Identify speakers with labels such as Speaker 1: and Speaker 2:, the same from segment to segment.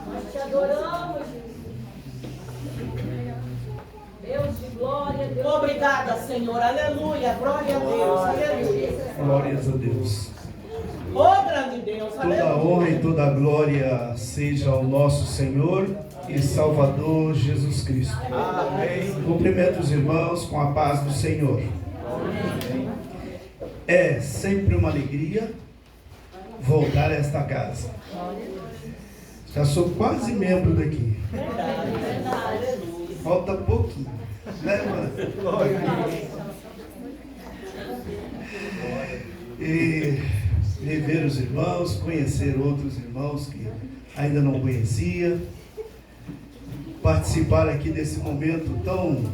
Speaker 1: Nós te adoramos, Deus de glória. Deus. Obrigada, Senhor. Aleluia. Glória a Deus. Aleluia.
Speaker 2: Glórias a Deus.
Speaker 1: Oh, grande Deus.
Speaker 2: Toda a honra e toda a glória seja ao nosso Senhor e Salvador Jesus Cristo. Amém. Cumprimento os irmãos com a paz do Senhor. Amém. É sempre uma alegria voltar a esta casa. Já sou quase membro daqui. Falta pouquinho, né, mano? E rever os irmãos, conhecer outros irmãos que ainda não conhecia, participar aqui desse momento tão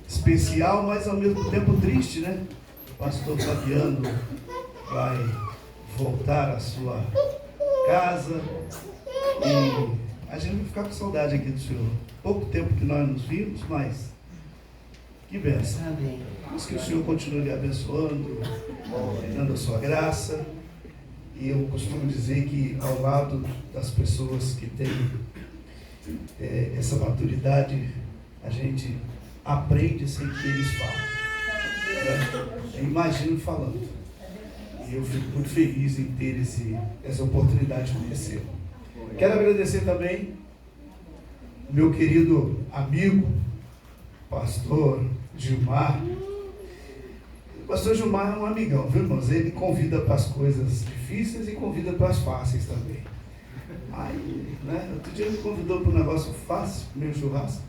Speaker 2: especial, mas ao mesmo tempo triste, né? O pastor Fabiano vai voltar à sua casa e a gente vai ficar com saudade aqui do Senhor. Pouco tempo que nós nos vimos, mas que bênção. Mas que o Senhor continue lhe abençoando, dando a sua graça. E eu costumo dizer que ao lado das pessoas que têm essa maturidade, a gente aprende sem que eles falem. Né? Eu imagino falando. E eu fico muito feliz em ter essa oportunidade de conhecê-lo. Quero agradecer também meu querido amigo, pastor Gilmar. O pastor Gilmar é um amigão, viu, irmãos? Ele convida para as coisas difíceis e convida para as fáceis também. Aí, né? Outro dia ele me convidou para um negócio fácil, meu churrasco.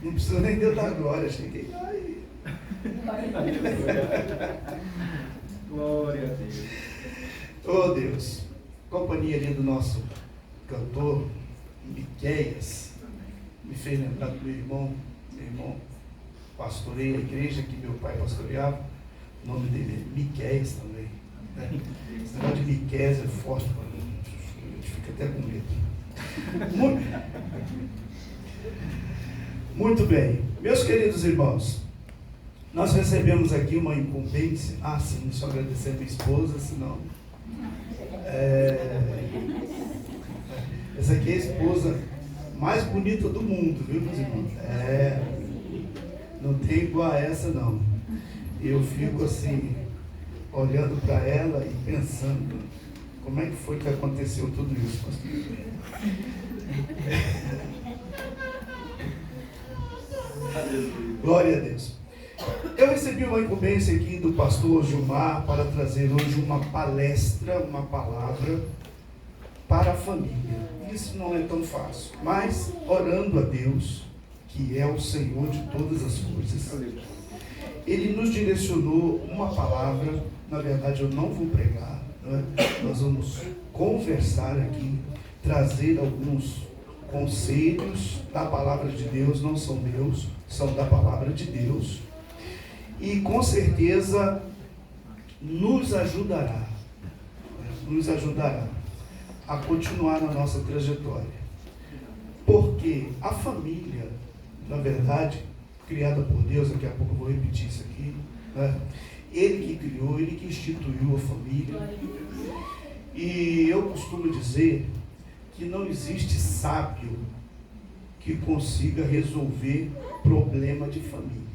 Speaker 2: Não precisa nem Deus dar glória, cheguei. Ai.
Speaker 3: Glória a Deus.
Speaker 2: Oh Deus, companhia ali do nosso cantor Miqueias, me fez lembrar do meu irmão pastorei a igreja que meu pai pastoreava, o nome dele é Miqueias também. Né? Esse negócio de Miqueias é forte, a gente fica até com medo. Muito bem, meus queridos irmãos, nós recebemos aqui uma incumbência. Sim, só agradecer a minha esposa, senão. Essa aqui é a esposa mais bonita do mundo, viu, meus irmãos? Não tem igual a essa, não. Eu fico assim, olhando para ela e pensando, como é que foi que aconteceu tudo isso, pastor? Glória a Deus. Eu recebi uma incumbência aqui do pastor Gilmar para trazer hoje uma palestra, uma palavra para a família. Isso não é tão fácil, mas orando a Deus, que é o Senhor de todas as coisas, Ele nos direcionou uma palavra. Na verdade eu não vou pregar, né? Nós vamos conversar aqui, trazer alguns conselhos da palavra de Deus, não são meus, são da palavra de Deus, e com certeza nos ajudará a continuar na nossa trajetória, porque a família, na verdade, criada por Deus, daqui a pouco eu vou repetir isso aqui, né? Ele que criou, Ele que instituiu a família, e eu costumo dizer que não existe sábio que consiga resolver problema de família.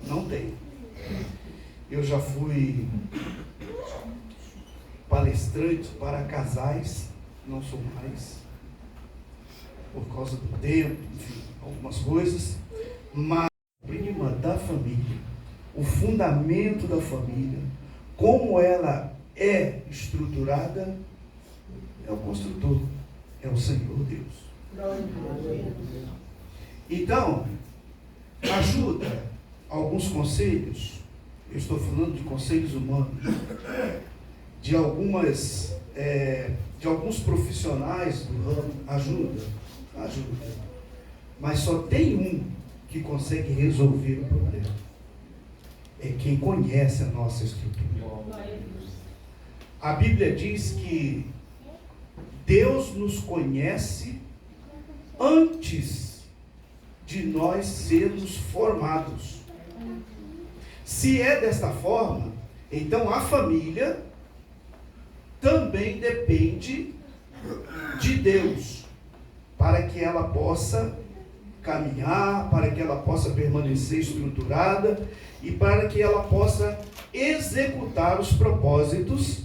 Speaker 2: Não tem. Eu já fui palestrante para casais, não sou mais, por causa do tempo, enfim, algumas coisas, mas a prima da família, o fundamento da família, como ela é estruturada, é o construtor, é o Senhor Deus. Então, ajuda alguns conselhos, eu estou falando de conselhos humanos, de alguns profissionais do ramo, ajuda, mas só tem um que consegue resolver o problema, é quem conhece a nossa estrutura. A Bíblia diz que Deus nos conhece antes de nós sermos formados. Se é desta forma, então a família também depende de Deus, para que ela possa caminhar, para que ela possa permanecer estruturada e para que ela possa executar os propósitos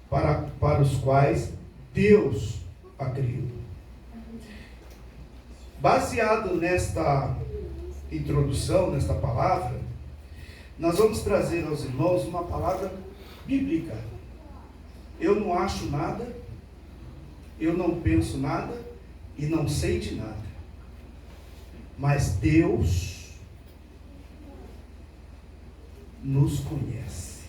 Speaker 2: para os quais Deus a criou. Baseado nesta introdução, nesta palavra, nós vamos trazer aos irmãos uma palavra bíblica. Eu não acho nada, eu não penso nada e não sei de nada. Mas Deus nos conhece.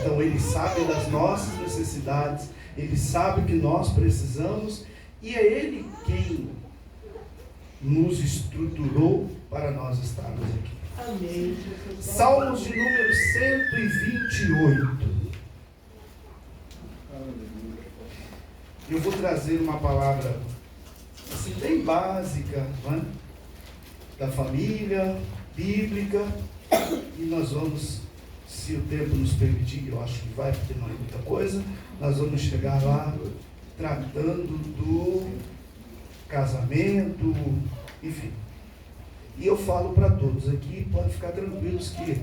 Speaker 2: Então Ele sabe das nossas necessidades, Ele sabe o que nós precisamos e é Ele quem nos estruturou para nós estarmos aqui.
Speaker 1: Amém.
Speaker 2: Salmos de número 128. Eu vou trazer uma palavra assim, bem básica, né? Da família, bíblica, e nós vamos, se o tempo nos permitir, eu acho que vai, porque não é muita coisa, nós vamos chegar lá tratando do casamento, enfim. E eu falo para todos aqui, podem ficar tranquilos que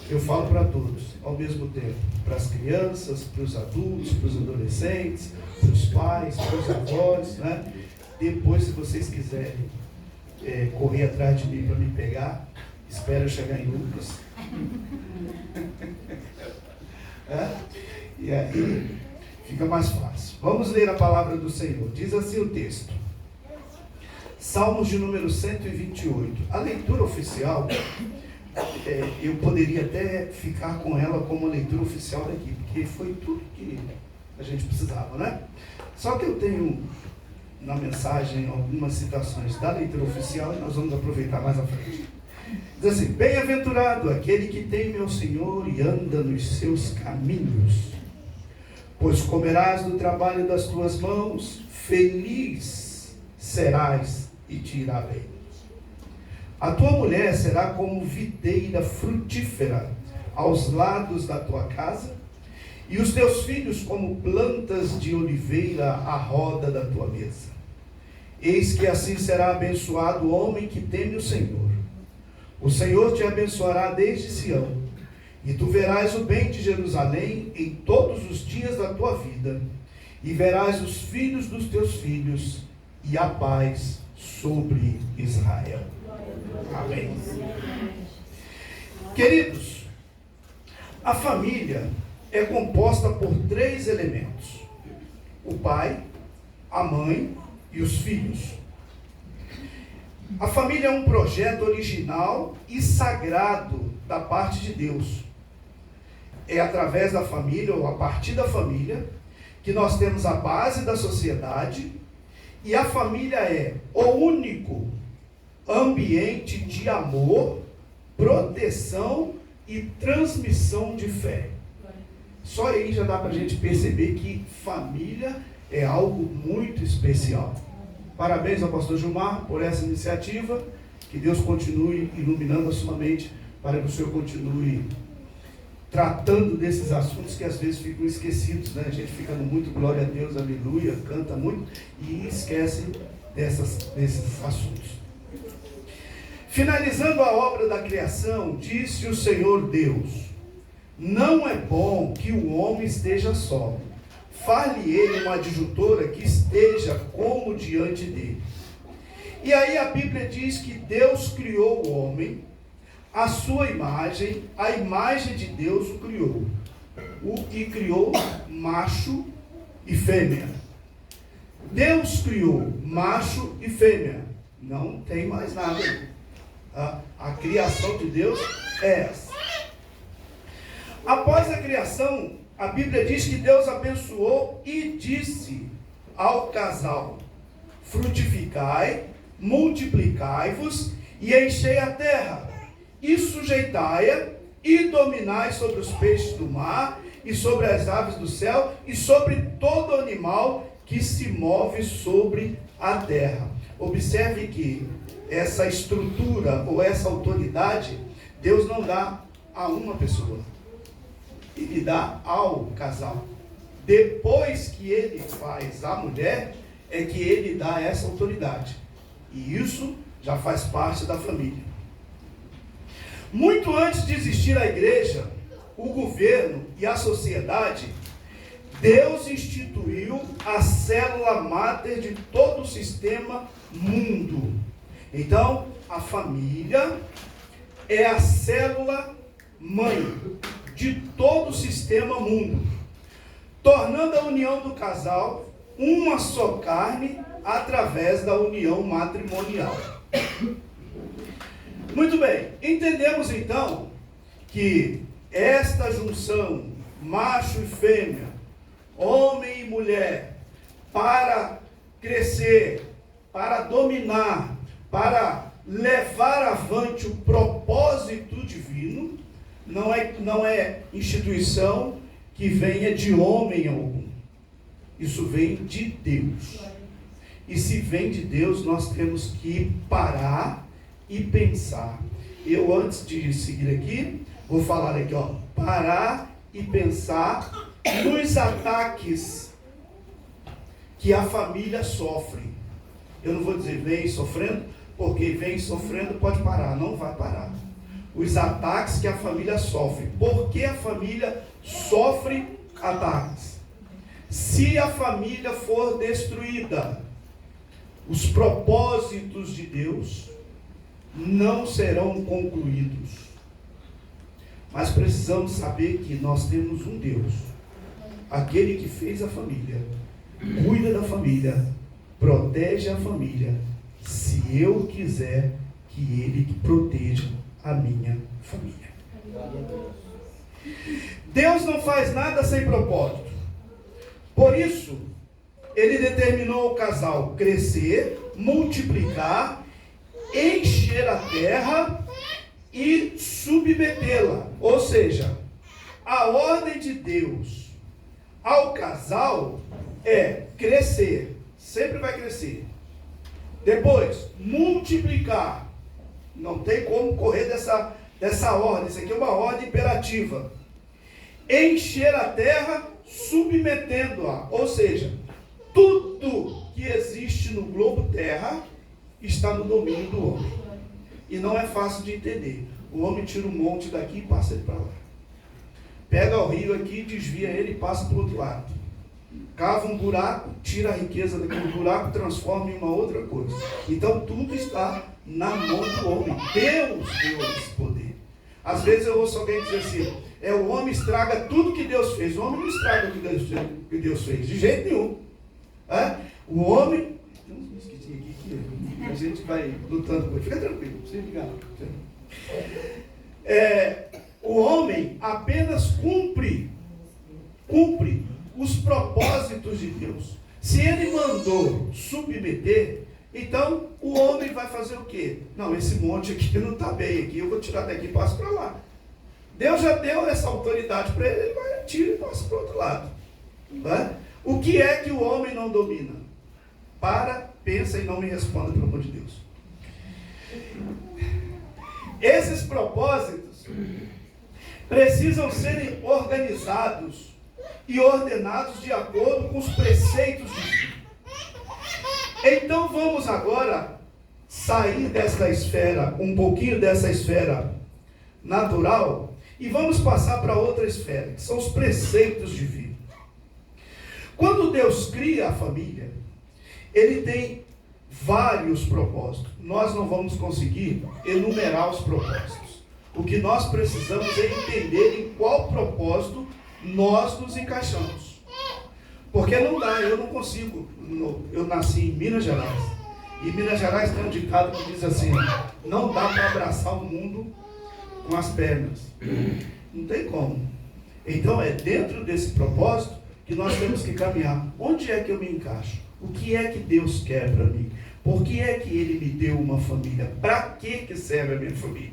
Speaker 2: eu falo para todos, ao mesmo tempo, para as crianças, para os adultos, para os adolescentes, para os pais, para os avós, né? Depois, se vocês quiserem correr atrás de mim para me pegar, espera eu chegar em Lucas. E aí fica mais fácil. Vamos ler a palavra do Senhor. Diz assim o texto. Salmos de número 128. A leitura oficial, eu poderia até ficar com ela como a leitura oficial daqui, porque foi tudo que a gente precisava, né? Só que eu tenho na mensagem algumas citações da leitura oficial e nós vamos aproveitar mais à frente. Diz assim: bem-aventurado aquele que teme ao Senhor e anda nos seus caminhos, pois comerás do trabalho das tuas mãos, feliz serás e te irá bem. A tua mulher será como videira frutífera aos lados da tua casa, e os teus filhos como plantas de oliveira à roda da tua mesa. Eis que assim será abençoado o homem que teme o Senhor. O Senhor te abençoará desde Sião, e tu verás o bem de Jerusalém em todos os dias da tua vida, e verás os filhos dos teus filhos, e a paz sobre Israel. Amém. Queridos, a família é composta por 3 elementos: o pai, a mãe e os filhos. A família é um projeto original e sagrado da parte de Deus. É através da família, ou a partir da família, que nós temos a base da sociedade, e a família é o único ambiente de amor, proteção e transmissão de fé. Só aí já dá para a gente perceber que família é algo muito especial. Parabéns ao pastor Gilmar por essa iniciativa, que Deus continue iluminando a sua mente, para que o Senhor continue tratando desses assuntos que às vezes ficam esquecidos, né? A gente fica no muito glória a Deus, aleluia, canta muito e esquece desses assuntos. Finalizando a obra da criação, disse o Senhor Deus: não é bom que o homem esteja só. Fale ele uma adjutora que esteja como diante dele. E aí a Bíblia diz que Deus criou o homem, a sua imagem, a imagem de Deus o criou. E criou macho e fêmea. Deus criou macho e fêmea. Não tem mais nada. A criação de Deus é essa. Após a criação, a Bíblia diz que Deus abençoou e disse ao casal: frutificai, multiplicai-vos e enchei a terra, e sujeitai-a, e dominai sobre os peixes do mar, e sobre as aves do céu, e sobre todo animal que se move sobre a terra. Observe que essa estrutura ou essa autoridade, Deus não dá a uma pessoa. Ele dá ao casal. Depois que ele faz a mulher, é que ele dá essa autoridade. E isso já faz parte da família. Muito antes de existir a igreja, o governo e a sociedade, Deus instituiu a célula máter de todo o sistema mundo. Então, a família é a célula mãe de todo o sistema mundo, tornando a união do casal uma só carne através da união matrimonial. Muito bem, entendemos então que esta junção, macho e fêmea, homem e mulher, para crescer, para dominar, para levar avante o propósito divino, não é instituição que venha de homem algum. Isso vem de Deus. E se vem de Deus, nós temos que parar e pensar. Eu, antes de seguir aqui, vou falar aqui, parar e pensar nos ataques que a família sofre. Eu não vou dizer vem sofrendo, porque vem sofrendo pode parar, não vai parar. Os ataques que a família sofre. Por que a família sofre ataques? Se a família for destruída, os propósitos de Deus não serão concluídos. Mas precisamos saber que nós temos um Deus, aquele que fez a família, cuida da família, protege a família, se eu quiser que Ele proteja a minha família. Deus não faz nada sem propósito. Por isso, Ele determinou ao casal crescer, multiplicar, encher a terra e submetê-la. Ou seja, a ordem de Deus ao casal é crescer, sempre vai crescer. Depois, multiplicar. Não tem como correr dessa ordem. Isso aqui é uma ordem imperativa. Encher a terra, submetendo-a. Ou seja, tudo que existe no globo terra está no domínio do homem. E não é fácil de entender. O homem tira um monte daqui e passa ele para lá. Pega o rio aqui, desvia ele e passa para o outro lado. Cava um buraco, tira a riqueza daquele buraco, transforma em uma outra coisa. Então tudo está na mão do homem. Deus deu esse poder. Às vezes eu ouço alguém dizer assim, o homem estraga tudo que Deus fez. O homem não estraga tudo que Deus fez, de jeito nenhum. O homem... Esqueci aqui que a gente vai lutando com ele. Fica tranquilo, sem ligar. O homem apenas cumpre os propósitos de Deus. Se ele mandou submeter, então o homem vai fazer o quê? Não, esse monte aqui não está bem, aqui eu vou tirar daqui e passo para lá. Deus já deu essa autoridade para ele, ele vai, tira e passa para o outro lado. O que é que o homem não domina? Pensa e não me responda, pelo amor de Deus. Esses propósitos precisam serem organizados e ordenados de acordo com os preceitos divinos. Então vamos agora sair dessa esfera, um pouquinho dessa esfera natural, e vamos passar para outra esfera, que são os preceitos divinos. Quando Deus cria a família, Ele tem vários propósitos. Nós não vamos conseguir enumerar os propósitos. O que nós precisamos é entender em qual propósito nós nos encaixamos. Porque não dá, eu não consigo. Eu nasci em Minas Gerais. E Minas Gerais tem um ditado que diz assim, não dá para abraçar o mundo com as pernas. Não tem como. Então é dentro desse propósito que nós temos que caminhar. Onde é que eu me encaixo? O que é que Deus quer para mim? Por que é que Ele me deu uma família? Para que serve a minha família?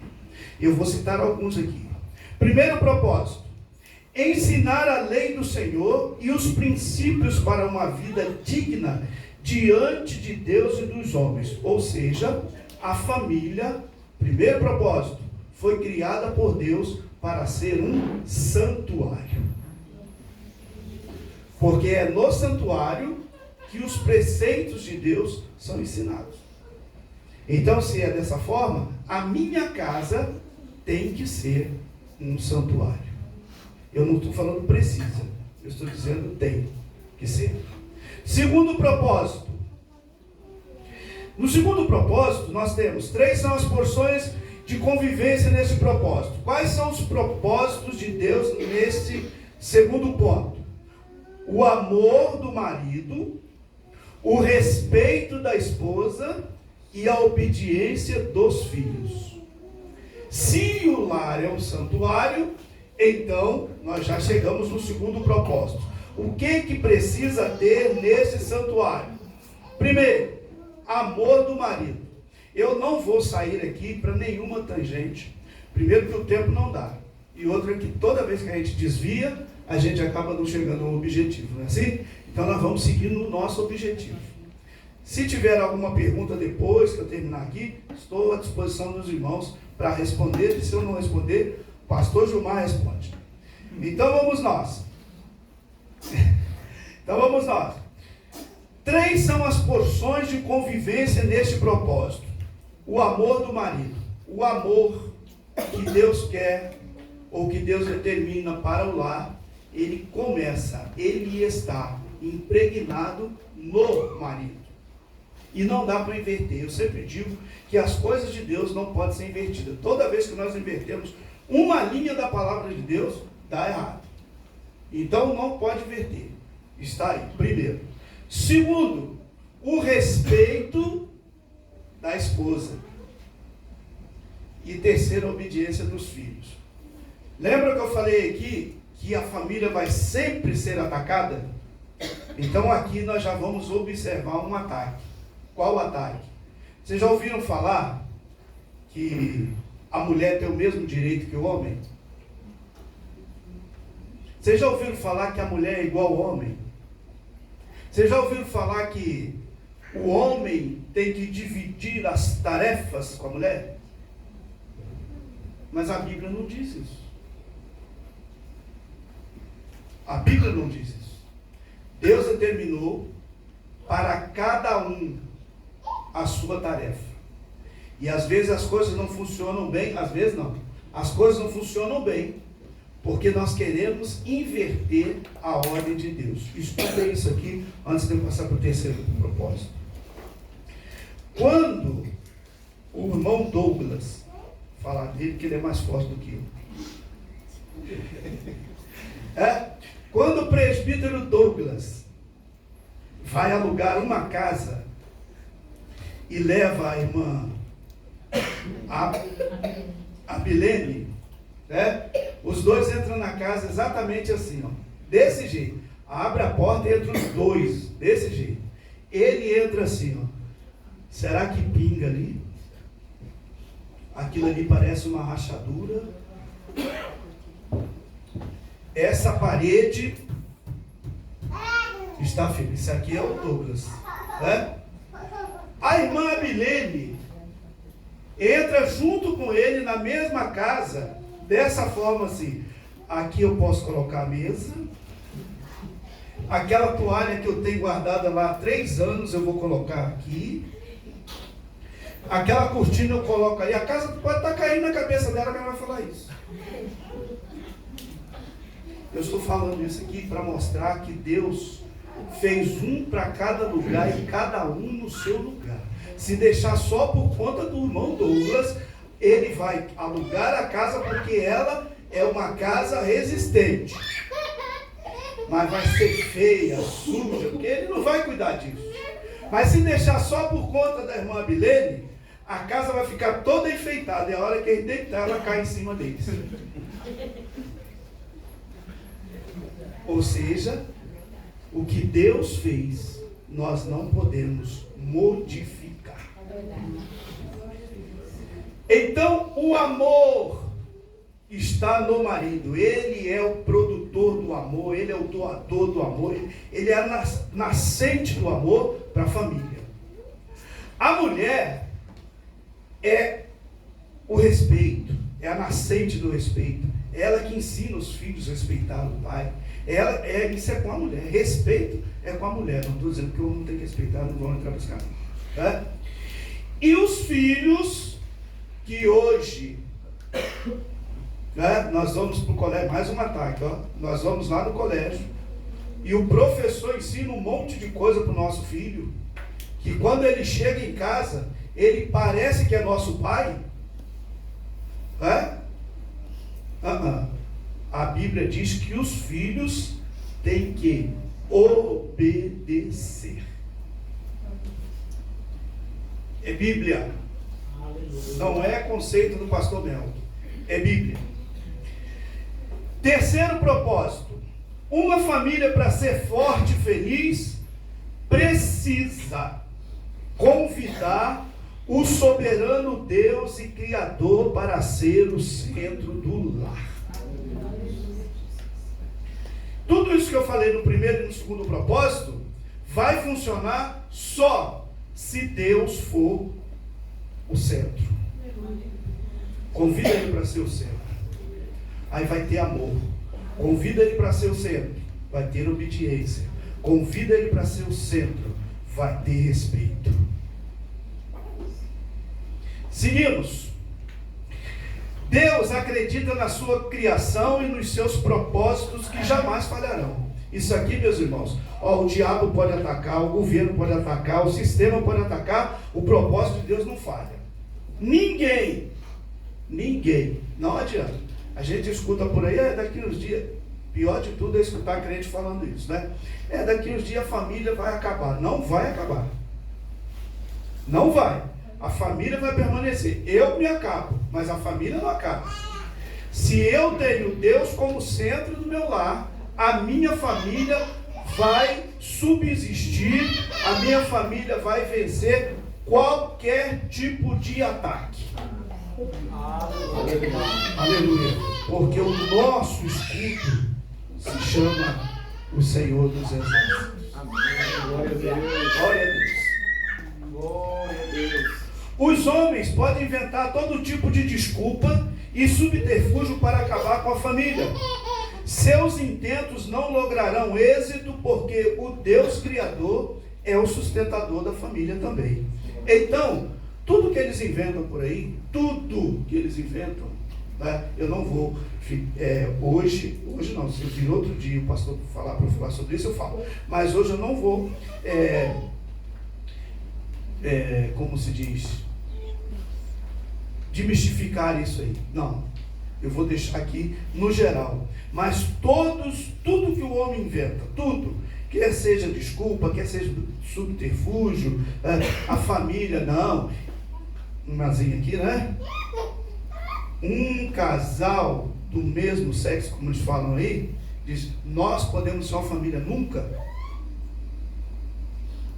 Speaker 2: Eu vou citar alguns aqui. Primeiro propósito: ensinar a lei do Senhor e os princípios para uma vida digna diante de Deus e dos homens. Ou seja, A família, primeiro propósito, foi criada por Deus para ser um santuário. Porque é no santuário que os preceitos de Deus são ensinados. Então, se é dessa forma, a minha casa tem que ser um santuário. Eu não estou falando precisa, eu estou dizendo tem que ser. Segundo propósito. No segundo propósito, nós temos 3 são as porções de convivência nesse propósito. Quais são os propósitos de Deus nesse segundo ponto? O amor do marido, o respeito da esposa e a obediência dos filhos. Se o lar é um santuário, então nós já chegamos no segundo propósito. O que precisa ter nesse santuário? Primeiro, amor do marido. Eu não vou sair aqui para nenhuma tangente. Primeiro que o tempo não dá. E outra que toda vez que a gente desvia, a gente acaba não chegando ao objetivo, não é assim? Então nós vamos seguir no nosso objetivo. Se tiver alguma pergunta depois que eu terminar aqui, estou à disposição dos irmãos para responder. E se eu não responder, o pastor Gilmar responde. Então vamos nós. 3 são as porções de convivência neste propósito. O amor do marido. O amor que Deus quer, ou que Deus determina para o lar, ele começa, ele está impregnado no marido. E não dá para inverter. Eu sempre digo que as coisas de Deus não podem ser invertidas. Toda vez que nós invertemos uma linha da palavra de Deus, dá errado. Então não pode inverter. Está aí, primeiro. Segundo, o respeito da esposa. E terceiro, a obediência dos filhos. Lembra que eu falei aqui que a família vai sempre ser atacada? Então aqui nós já vamos observar um ataque. Qual o ataque? Vocês já ouviram falar que a mulher tem o mesmo direito que o homem? Vocês já ouviram falar que a mulher é igual ao homem? Vocês já ouviram falar que o homem tem que dividir as tarefas com a mulher? Mas a Bíblia não diz isso. A Bíblia não diz isso. Deus determinou para cada um a sua tarefa. E às vezes as coisas não funcionam bem, às vezes não. As coisas não funcionam bem, porque nós queremos inverter a ordem de Deus. Estudei isso aqui antes de eu passar para o terceiro propósito. Quando o irmão Douglas, falar dele que ele é mais forte do que eu. Quando o presbítero Douglas vai alugar uma casa e leva a irmã a Bilene, os dois entram na casa exatamente assim, ó, desse jeito. Abre a porta e entra os dois, desse jeito. Ele entra assim, ó. Será que pinga ali? Aquilo ali parece uma rachadura. Essa parede está firme. Isso aqui é o Douglas, né? A irmã Abilene entra junto com ele na mesma casa, dessa forma assim. Aqui eu posso colocar a mesa. Aquela toalha que eu tenho guardada lá há 3 anos, eu vou colocar aqui. Aquela cortina eu coloco aí. A casa pode estar caindo na cabeça dela, que ela vai falar isso. Eu estou falando isso aqui para mostrar que Deus fez um para cada lugar e cada um no seu lugar. Se deixar só por conta do irmão Douglas, ele vai alugar a casa porque ela é uma casa resistente. Mas vai ser feia, suja, porque ele não vai cuidar disso. Mas se deixar só por conta da irmã Abilene, a casa vai ficar toda enfeitada. E a hora que ele deitar, ela cai em cima deles. Ou seja, o que Deus fez, nós não podemos modificar. Então, o amor está no marido. Ele é o produtor do amor, ele é o doador do amor, ele é a nascente do amor para a família. A mulher, é o respeito, é a nascente do respeito. É ela que ensina os filhos a respeitar o pai. Isso é com a mulher. Respeito é com a mulher. Não estou dizendo que o homem tem que respeitar, não vão entrar para esse caminho. Tá? E os filhos que hoje, né, nós vamos para o colégio, mais um ataque, ó, nós vamos lá no colégio, e o professor ensina um monte de coisa para o nosso filho, que quando ele chega em casa, ele parece que é nosso pai. A Bíblia diz que os filhos têm que obedecer. É Bíblia. Não é conceito do pastor Mel. É Bíblia. Terceiro propósito. Uma família, para ser forte e feliz, precisa convidar o soberano Deus e Criador para ser o centro do lar. Tudo isso que eu falei no primeiro e no segundo propósito vai funcionar só se Deus for o centro. Convida ele para ser o centro. Aí vai ter amor. Convida ele para ser o centro. Vai ter obediência. Convida ele para ser o centro. Vai ter respeito. Seguimos. Deus acredita na sua criação e nos seus propósitos que jamais falharão. Isso aqui, meus irmãos, o diabo pode atacar, o governo pode atacar, o sistema pode atacar, o propósito de Deus não falha. Ninguém, não adianta. A gente escuta por aí, daqui uns dias, pior de tudo é escutar crente falando isso, né? Daqui uns dias a família vai acabar. Não vai acabar. Não vai. A família vai permanecer. Eu me acabo, mas a família não acaba. Se eu tenho Deus como centro do meu lar, a minha família vai subsistir, a minha família vai vencer qualquer tipo de ataque. Aleluia. Porque o nosso escudo se chama o Senhor dos Exércitos. Glória a Deus. Glória a Deus. Glória a Deus. Os homens podem inventar todo tipo de desculpa e subterfúgio para acabar com a família. Seus intentos não lograrão êxito, porque o Deus Criador é o sustentador da família também. Então, tudo que eles inventam por aí, tá? Eu não vou, hoje não, se eu vir outro dia o pastor para falar sobre isso, eu falo. Mas hoje eu não vou, como se diz, demistificar isso aí. Não, eu vou deixar aqui no geral. Mas tudo que o homem inventa, tudo, quer seja desculpa, quer seja subterfúgio, a família, não. Umazinha aqui, né? Um casal do mesmo sexo, como eles falam aí, diz, nós podemos ser uma família nunca.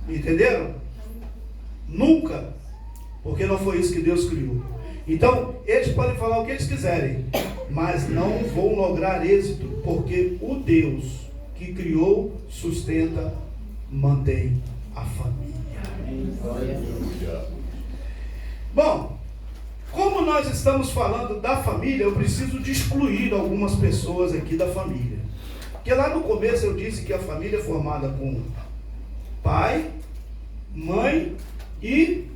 Speaker 2: Entenderam? Nunca. Porque não foi isso que Deus criou. Então, eles podem falar o que eles quiserem, mas não vão lograr êxito, porque o Deus que criou, sustenta, mantém a família. Bom, como nós estamos falando da família, eu preciso de excluir algumas pessoas aqui da família. Porque lá no começo eu disse que a família é formada com pai, mãe e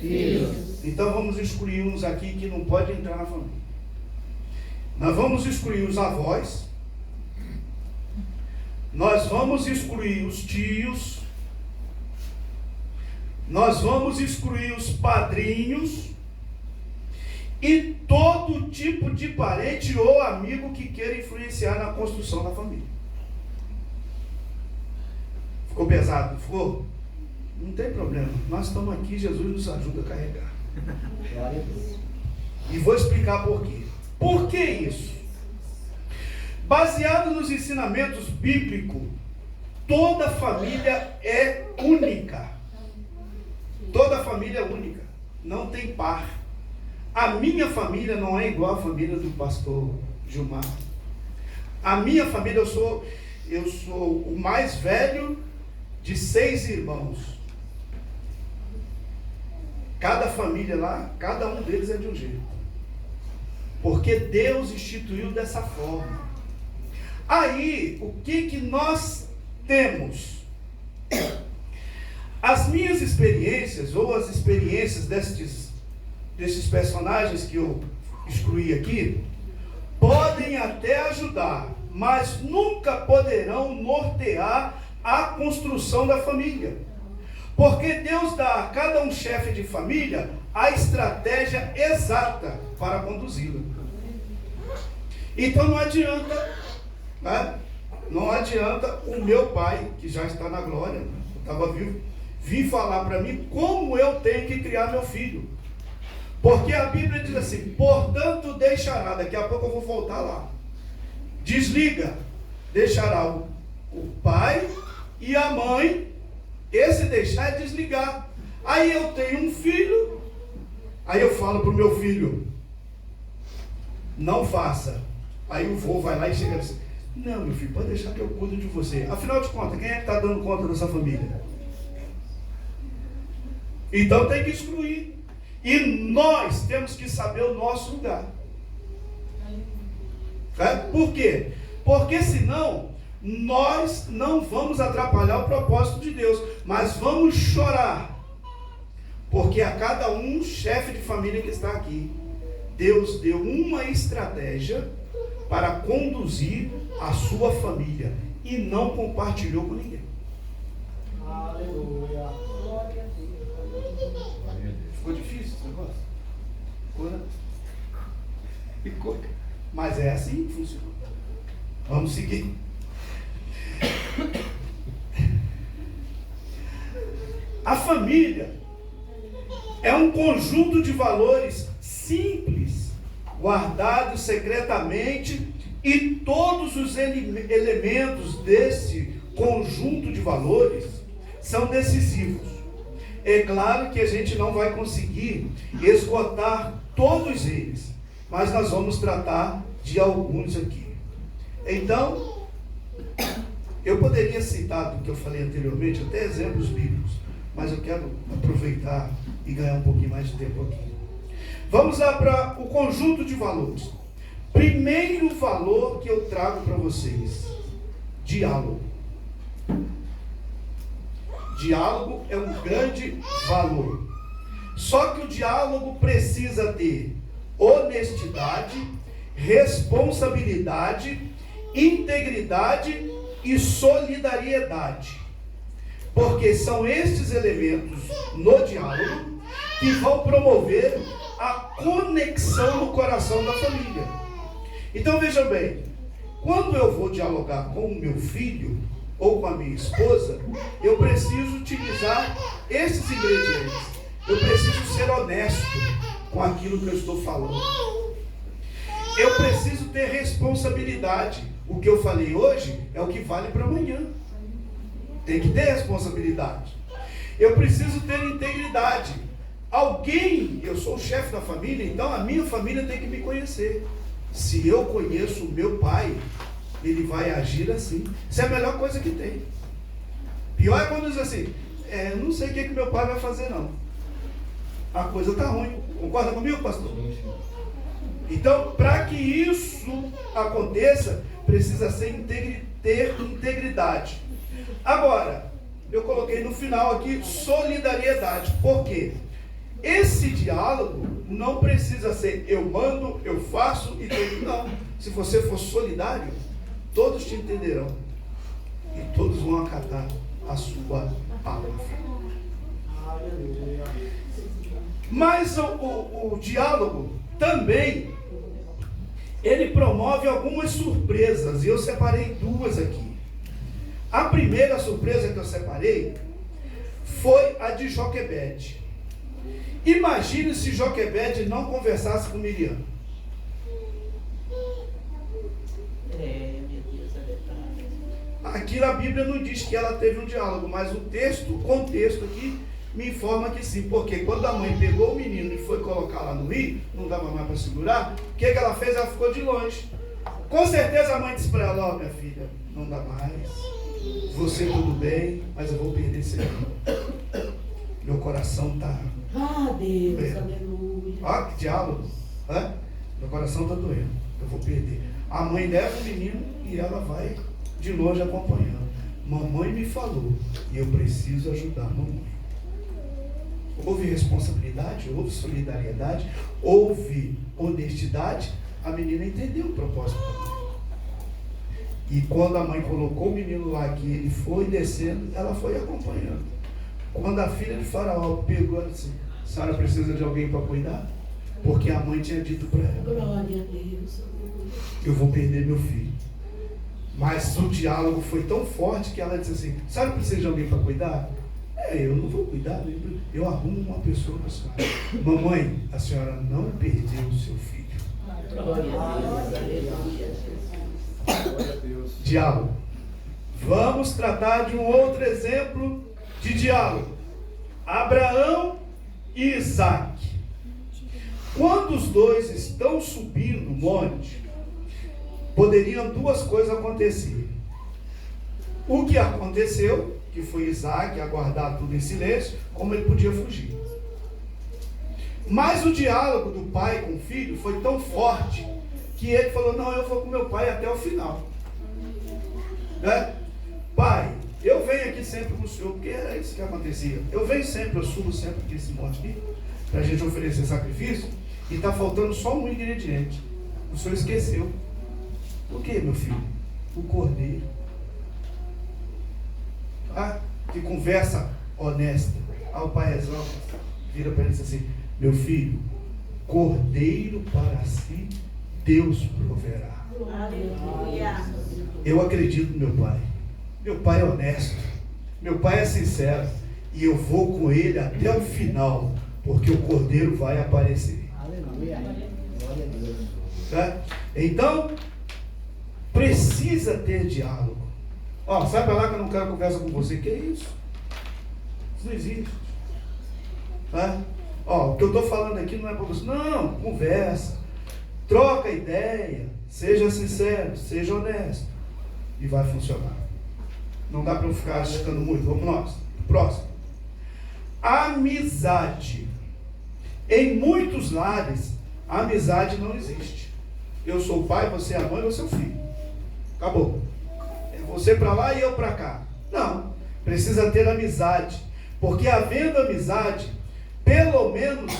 Speaker 2: filhos. Então vamos excluir uns aqui que não podem entrar na família. Nós vamos excluir os avós. Nós vamos excluir os tios. Nós vamos excluir os padrinhos. E todo tipo de parente ou amigo que queira influenciar na construção da família. Ficou pesado? Ficou? Não tem problema. Nós estamos aqui, Jesus nos ajuda a carregar. E vou explicar por quê. Por que isso? Baseado nos ensinamentos bíblicos, toda família é única. Toda família é única. Não tem par. A minha família não é igual à família do pastor Gilmar. A minha família, eu sou o mais velho de 6 irmãos. Cada família lá, cada um deles é de um jeito. Porque Deus instituiu dessa forma. Aí, o que nós temos? As minhas experiências, ou as experiências desses personagens que eu excluí aqui, podem até ajudar, mas nunca poderão nortear a construção da família. Porque Deus dá a cada um chefe de família a estratégia exata para conduzi-la. Então não adianta, né? Não adianta o meu pai, que já está na glória, estava vivo, vir falar para mim como eu tenho que criar meu filho. Porque a Bíblia diz assim: portanto deixará, daqui a pouco eu vou voltar lá, desliga, deixará o pai e a mãe. Esse deixar é desligar. Aí eu tenho um filho, aí eu falo para o meu filho: não faça. Aí o vô vai lá e chega assim: não, meu filho, pode deixar que eu cuido de você. Afinal de contas, quem é que está dando conta dessa família? Então tem que excluir. E nós temos que saber o nosso lugar. Por quê? Porque senão nós não vamos atrapalhar o propósito de Deus, mas vamos chorar. Porque a cada um chefe de família que está aqui, Deus deu uma estratégia para conduzir a sua família e não compartilhou com ninguém.
Speaker 1: Aleluia. Glória a Deus.
Speaker 2: Ficou difícil esse negócio? Ficou, né? Ficou. Mas é assim que funciona. Vamos seguir. A família é um conjunto de valores simples, guardados secretamente, e todos os elementos desse conjunto de valores são decisivos. É claro que a gente não vai conseguir esgotar todos eles, mas nós vamos tratar de alguns aqui. Então, eu poderia citar do que eu falei anteriormente, até exemplos bíblicos, mas eu quero aproveitar e ganhar um pouquinho mais de tempo aqui. Vamos lá para o conjunto de valores. Primeiro valor que eu trago para vocês: diálogo. Diálogo é um grande valor. Só que o diálogo precisa ter honestidade, responsabilidade, integridade e solidariedade. Porque são estes elementos no diálogo que vão promover a conexão no coração da família. Então vejam bem, quando eu vou dialogar com o meu filho ou com a minha esposa, eu preciso utilizar esses ingredientes. Eu preciso ser honesto com aquilo que eu estou falando. Eu preciso ter responsabilidade. O que eu falei hoje é o que vale para amanhã. Tem que ter responsabilidade. Eu preciso ter integridade. Eu sou o chefe da família, então a minha família tem que me conhecer. Se eu conheço o meu pai, ele vai agir assim. Isso é a melhor coisa que tem. Pior é quando diz assim: não sei o que meu pai vai fazer não. A coisa está ruim. Concorda comigo, pastor? Então, para que isso aconteça, precisa ter integridade. Agora, eu coloquei no final aqui solidariedade. Por quê? Esse diálogo não precisa ser eu mando, eu faço e tenho. Não. Se você for solidário, todos te entenderão. E todos vão acatar a sua palavra. Mas o diálogo também, ele promove algumas surpresas. E eu separei duas aqui. A primeira surpresa que eu separei foi a de Joquebede. Imagine se Joquebede não conversasse com Miriam. Aqui na Bíblia não diz que ela teve um diálogo, mas o contexto aqui me informa que sim. Porque quando a mãe pegou o menino e foi colocar lá no rio, não dava mais para segurar, o que ela fez? Ela ficou de longe. Com certeza a mãe disse para ela: minha filha, não dá mais, você tudo bem, mas eu vou perder esse menino. Meu coração está
Speaker 1: Ah, Deus,
Speaker 2: É.
Speaker 1: aleluia.
Speaker 2: Olha que diálogo. Meu coração está doendo. Eu vou perder. A mãe leva o menino e ela vai de longe acompanhando. Mamãe me falou e eu preciso ajudar a mamãe. Houve responsabilidade, houve solidariedade, houve honestidade. A menina entendeu o propósito da mãe. E quando a mãe colocou o menino lá, que ele foi descendo, ela foi acompanhando. Quando a filha de Faraó pegou, ela disse: a senhora precisa de alguém para cuidar? Porque a mãe tinha dito para ela:
Speaker 1: Glória a Deus.
Speaker 2: eu vou perder meu filho. Mas o diálogo foi tão forte que ela disse assim: a senhora precisa de alguém para cuidar? Eu não vou cuidar, eu arrumo uma pessoa para a senhora. Mamãe, a senhora não perdeu o seu filho.
Speaker 1: Glória a Deus, aleluia.
Speaker 3: Glória a Deus.
Speaker 2: Diálogo. Vamos tratar de um outro exemplo de diálogo. Abraão e Isaac. Quando os dois estão subindo o monte, poderiam duas coisas acontecer. O que aconteceu, que foi Isaac aguardar tudo em silêncio, como ele podia fugir. Mas o diálogo do pai com o filho foi tão forte que ele falou: não, eu vou com meu pai até o final. Pai, eu venho aqui sempre com o senhor, porque era isso que acontecia. Eu venho sempre, eu subo sempre aqui esse monte aqui, para a gente oferecer sacrifício, e está faltando só um ingrediente. O senhor esqueceu. O que, meu filho? O cordeiro. Que conversa honesta. O pai exalta, vira para ele e diz assim: meu filho, cordeiro para si Deus proverá.
Speaker 1: Aleluia.
Speaker 2: Eu acredito no meu pai. Meu pai é honesto. Meu pai é sincero. E eu vou com ele até o final, porque o cordeiro vai aparecer.
Speaker 4: Aleluia. Glória a Deus.
Speaker 2: Então, precisa ter diálogo. Sai para lá que eu não quero conversa com você. Que é isso? Isso não existe. O que eu estou falando aqui não é para você. Não, conversa. Troca ideia. Seja sincero, seja honesto. E vai funcionar. Não dá para eu ficar achando muito. Vamos nós. Próximo. Amizade. Em muitos lares, a amizade não existe. Eu sou o pai, você é a mãe, você é o filho. Acabou. É você para lá e eu para cá. Não. Precisa ter amizade. Porque havendo amizade, pelo menos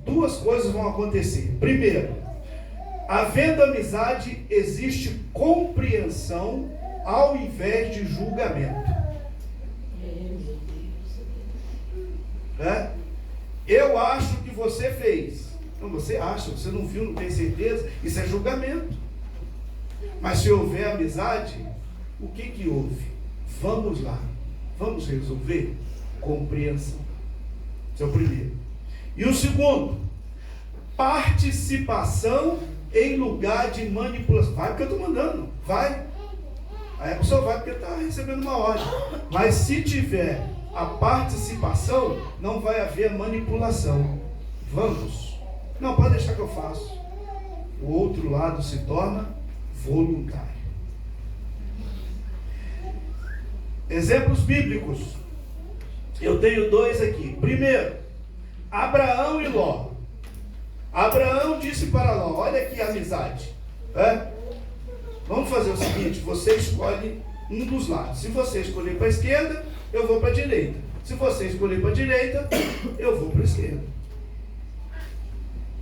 Speaker 2: duas coisas vão acontecer. Primeiro, havendo amizade, existe compreensão ao invés de julgamento. Eu acho que você fez. Não, você acha, você não viu, não tem certeza. Isso é julgamento. Mas se houver amizade, o que houve? Vamos lá. Vamos resolver? Compreensão. Esse é o primeiro. E o segundo, participação em lugar de manipulação. Vai porque eu estou mandando. Vai. Aí a pessoa vai porque está recebendo uma ordem. Mas se tiver a participação, não vai haver manipulação. Vamos. Não, pode deixar que eu faço. O outro lado se torna voluntário. Exemplos bíblicos. Eu tenho dois aqui. Primeiro, Abraão e Ló. Abraão disse para Ló: olha aqui a amizade. Vamos fazer o seguinte: você escolhe um dos lados. Se você escolher para a esquerda, eu vou para a direita. Se você escolher para a direita, eu vou para a esquerda.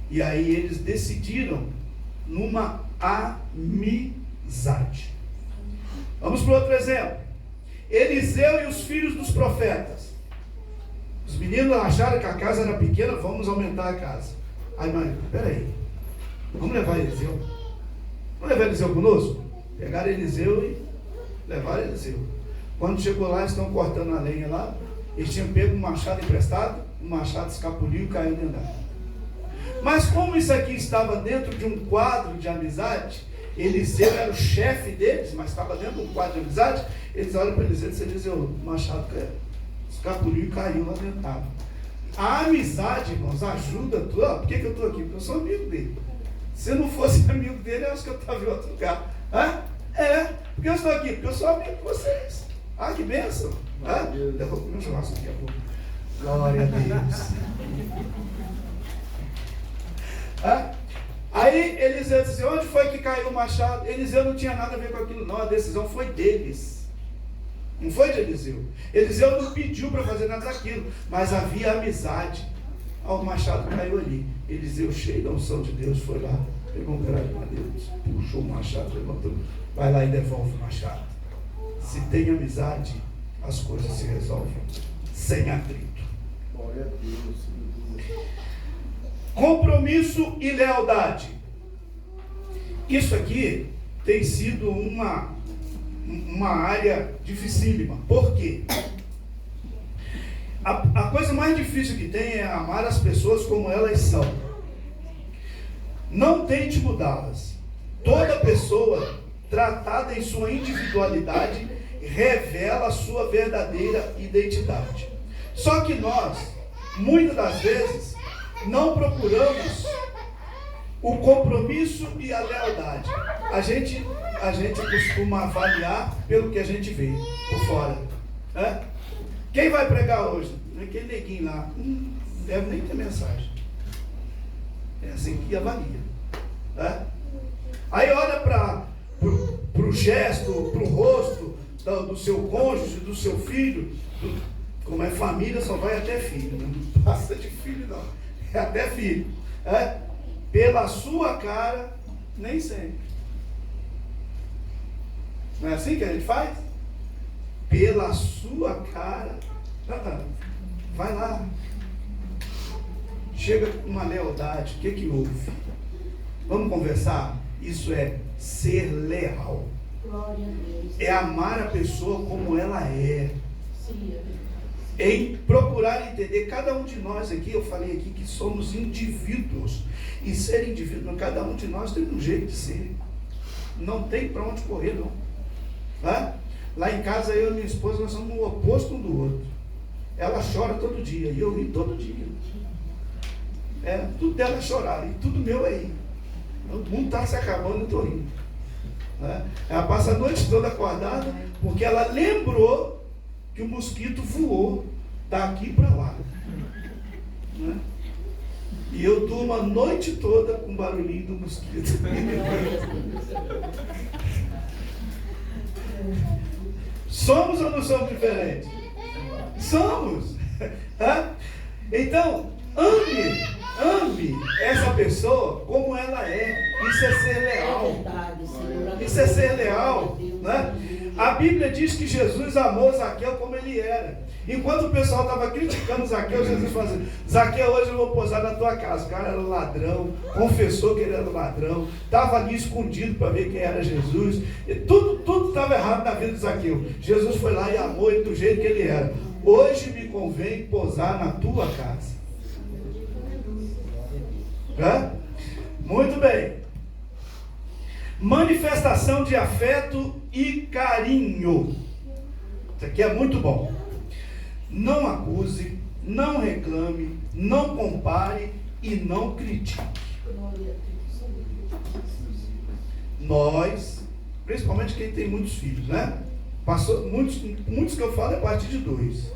Speaker 2: E aí eles decidiram numa amizade. Vamos para outro exemplo. Eliseu e os filhos dos profetas. Os meninos acharam que a casa era pequena, vamos aumentar a casa. Aí, mãe, peraí, vamos levar Eliseu? Vamos levar Eliseu conosco? Pegaram Eliseu e levaram Eliseu. Quando chegou lá, eles estão cortando a lenha lá. Eles tinham pego um machado emprestado, o machado escapuliu e caiu dentro d'água. Mas como isso aqui estava dentro de um quadro de amizade, Eliseu era o chefe deles, mas estava dentro de um quadro de amizade, eles olham para Eliseu e dizem: Eliseu, o machado escapuliu e caiu lá dentro d'água. A amizade, irmãos, ajuda tudo. Por que eu estou aqui? Porque eu sou amigo dele. Se eu não fosse amigo dele, eu acho que eu estava em outro lugar. Porque eu estou aqui? Porque eu sou amigo de vocês. Que bênção. Eu vou comer um churrasco daqui a pouco. Glória a Deus. Aí Eliseu disse: onde foi que caiu o machado? Eliseu não tinha nada a ver com aquilo, não. A decisão foi deles. Não foi de Eliseu. Eliseu não pediu para fazer nada daquilo, mas havia amizade. O machado caiu ali. Eliseu, cheio da unção de Deus, foi lá, pegou um grande madeiro, puxou o machado, levantou, vai lá e devolve o machado. Se tem amizade, as coisas se resolvem sem atrito.
Speaker 3: Glória a Deus.
Speaker 2: Compromisso e lealdade. Isso aqui tem sido uma área dificílima. Por quê? A coisa mais difícil que tem é amar as pessoas como elas são. Não tente mudá-las. Toda pessoa tratada em sua individualidade revela a sua verdadeira identidade. Só que nós, muitas das vezes, não procuramos o compromisso e a lealdade. A gente costuma avaliar pelo que a gente vê por fora. Quem vai pregar hoje? Aquele neguinho lá. Não deve nem ter mensagem. É assim que avalia. Aí olha para o gesto, para o rosto do seu cônjuge, do seu filho. Como é família, só vai até filho. Não passa de filho, não. É até filho. Pela sua cara, nem sempre. Não é assim que a gente faz? Pela sua cara. Vai lá. Chega com uma lealdade. O que houve? Vamos conversar? Isso é ser leal.
Speaker 1: Glória a Deus.
Speaker 2: É amar a pessoa como ela é. Em procurar entender, cada um de nós aqui, eu falei aqui que somos indivíduos, e ser indivíduo, cada um de nós tem um jeito de ser, não tem para onde correr, não. Lá em casa, eu e minha esposa, nós somos o oposto um do outro. Ela chora todo dia, e eu rio todo dia. Tudo dela é chorar, e tudo meu é rir. O mundo está se acabando, eu estou rindo. Ela passa a noite toda acordada, porque ela lembrou que o mosquito voou daqui para lá. E eu durmo a noite toda com o barulhinho do mosquito. Somos ou não somos diferentes? Somos. Então, ame essa pessoa como ela é. Isso é ser leal. Isso é ser leal. A Bíblia diz que Jesus amou Zaqueu como ele era. Enquanto o pessoal estava criticando Zaqueu, Jesus falou assim: Zaqueu, hoje eu vou posar na tua casa. O cara era um ladrão, confessou que ele era um ladrão, estava ali escondido para ver quem era Jesus. E tudo estava errado na vida de Zaqueu. Jesus foi lá e amou ele do jeito que ele era. Hoje me convém posar na tua casa. Muito bem. Manifestação de afeto e carinho. Isso aqui é muito bom. Não acuse, não reclame, não compare e não critique. Nós, principalmente quem tem muitos filhos, muitos que eu falo é a partir de 2.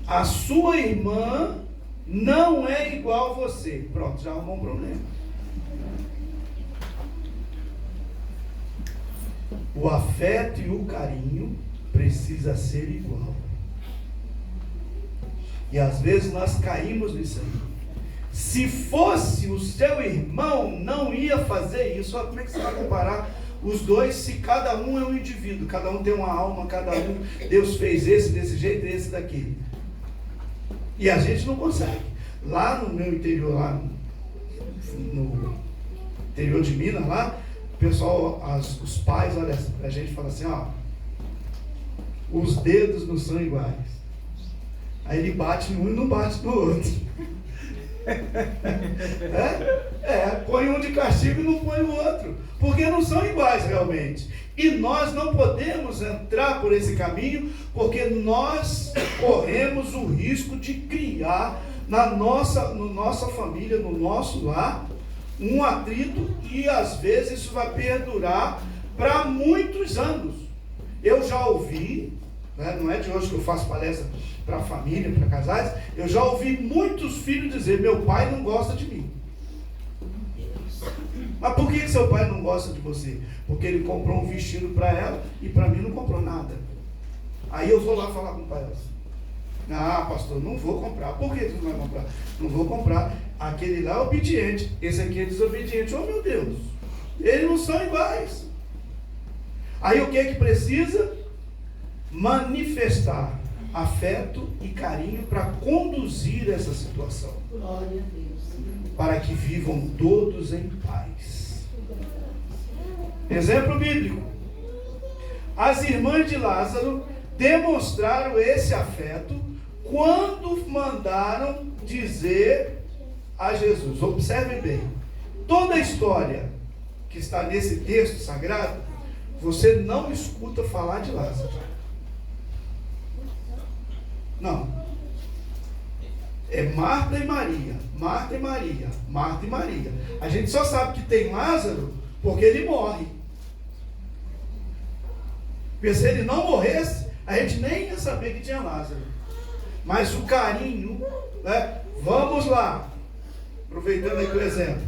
Speaker 2: A sua irmã não é igual a você. Pronto, já arrumou um problema. O afeto e o carinho precisa ser igual. E às vezes nós caímos nisso aí. Se fosse o seu irmão, não ia fazer isso. Olha, como é que você vai comparar os dois se cada um é um indivíduo, cada um tem uma alma, cada um, Deus fez esse desse jeito e esse daquele. E a gente não consegue. Lá no meu interior, lá no interior de Minas, lá, o pessoal, os pais olham pra gente e falam assim: os dedos não são iguais. Aí ele bate no um e não bate no outro. Põe um de castigo e não põe o outro, porque não são iguais realmente. E nós não podemos entrar por esse caminho, porque nós corremos o risco de criar na nossa família, no nosso lar, um atrito, e às vezes isso vai perdurar para muitos anos. Eu já ouvi né? Não é de hoje que eu faço palestra para família, para casais. Eu já ouvi muitos filhos dizer: meu pai não gosta de mim. Mas por que seu pai não gosta de você? Porque ele comprou um vestido para ela e para mim não comprou nada. Aí eu vou lá falar com o pai assim: ah, pastor, não vou comprar. Por que você não vai comprar? Não vou comprar. Aquele lá é obediente, esse aqui é desobediente. Oh, meu Deus, eles não são iguais. Aí o que é que precisa? Manifestar afeto e carinho para conduzir essa situação.
Speaker 1: Glória a Deus.
Speaker 2: Para que vivam todos em paz. Exemplo bíblico. As irmãs de Lázaro demonstraram esse afeto quando mandaram dizer a Jesus. Observe bem. Toda a história que está nesse texto sagrado, você não escuta falar de Lázaro. Não. É Marta e Maria, Marta e Maria, Marta e Maria. A gente só sabe que tem Lázaro porque ele morre. Porque se ele não morresse, a gente nem ia saber que tinha Lázaro. Mas o carinho, né? Vamos lá, aproveitando aqui o exemplo.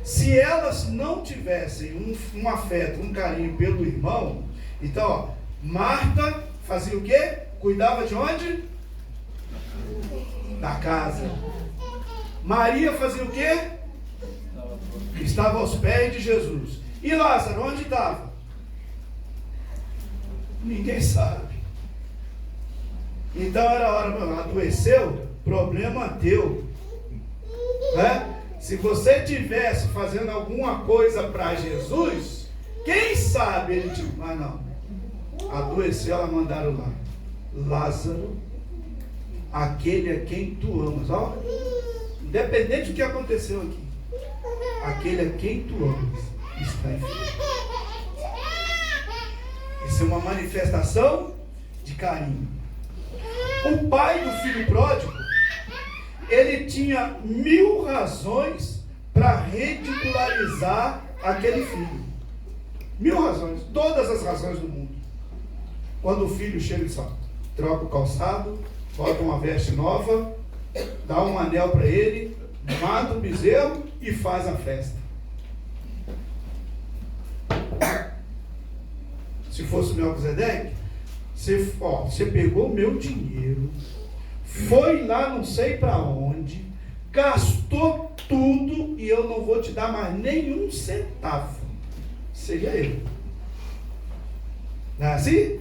Speaker 2: Se elas não tivessem um afeto, um carinho pelo irmão, então, ó, Marta fazia o quê? Cuidava de onde? Da casa. Maria fazia o quê? Estava aos pés de Jesus. E Lázaro, onde estava? Ninguém sabe. Então era hora, meu, adoeceu, problema teu, né? Se você tivesse fazendo alguma coisa para Jesus, quem sabe ele te... Mas não, adoeceu, ela mandaram lá: Lázaro, aquele a quem tu amas. Ó, independente do que aconteceu aqui, aquele a quem tu amas está enfermo. Isso é uma manifestação de carinho. O pai do filho pródigo, ele tinha 1000 razões para ridicularizar aquele filho. 1000 razões, todas as razões do mundo. Quando o filho chega e só troca o calçado, bota uma veste nova, dá um anel para ele, mata um bezerro e faz a festa. Se fosse o Melquisedeque, você pegou o meu dinheiro, foi lá não sei para onde, gastou tudo e eu não vou te dar mais nenhum centavo. Seria eu. Não é assim?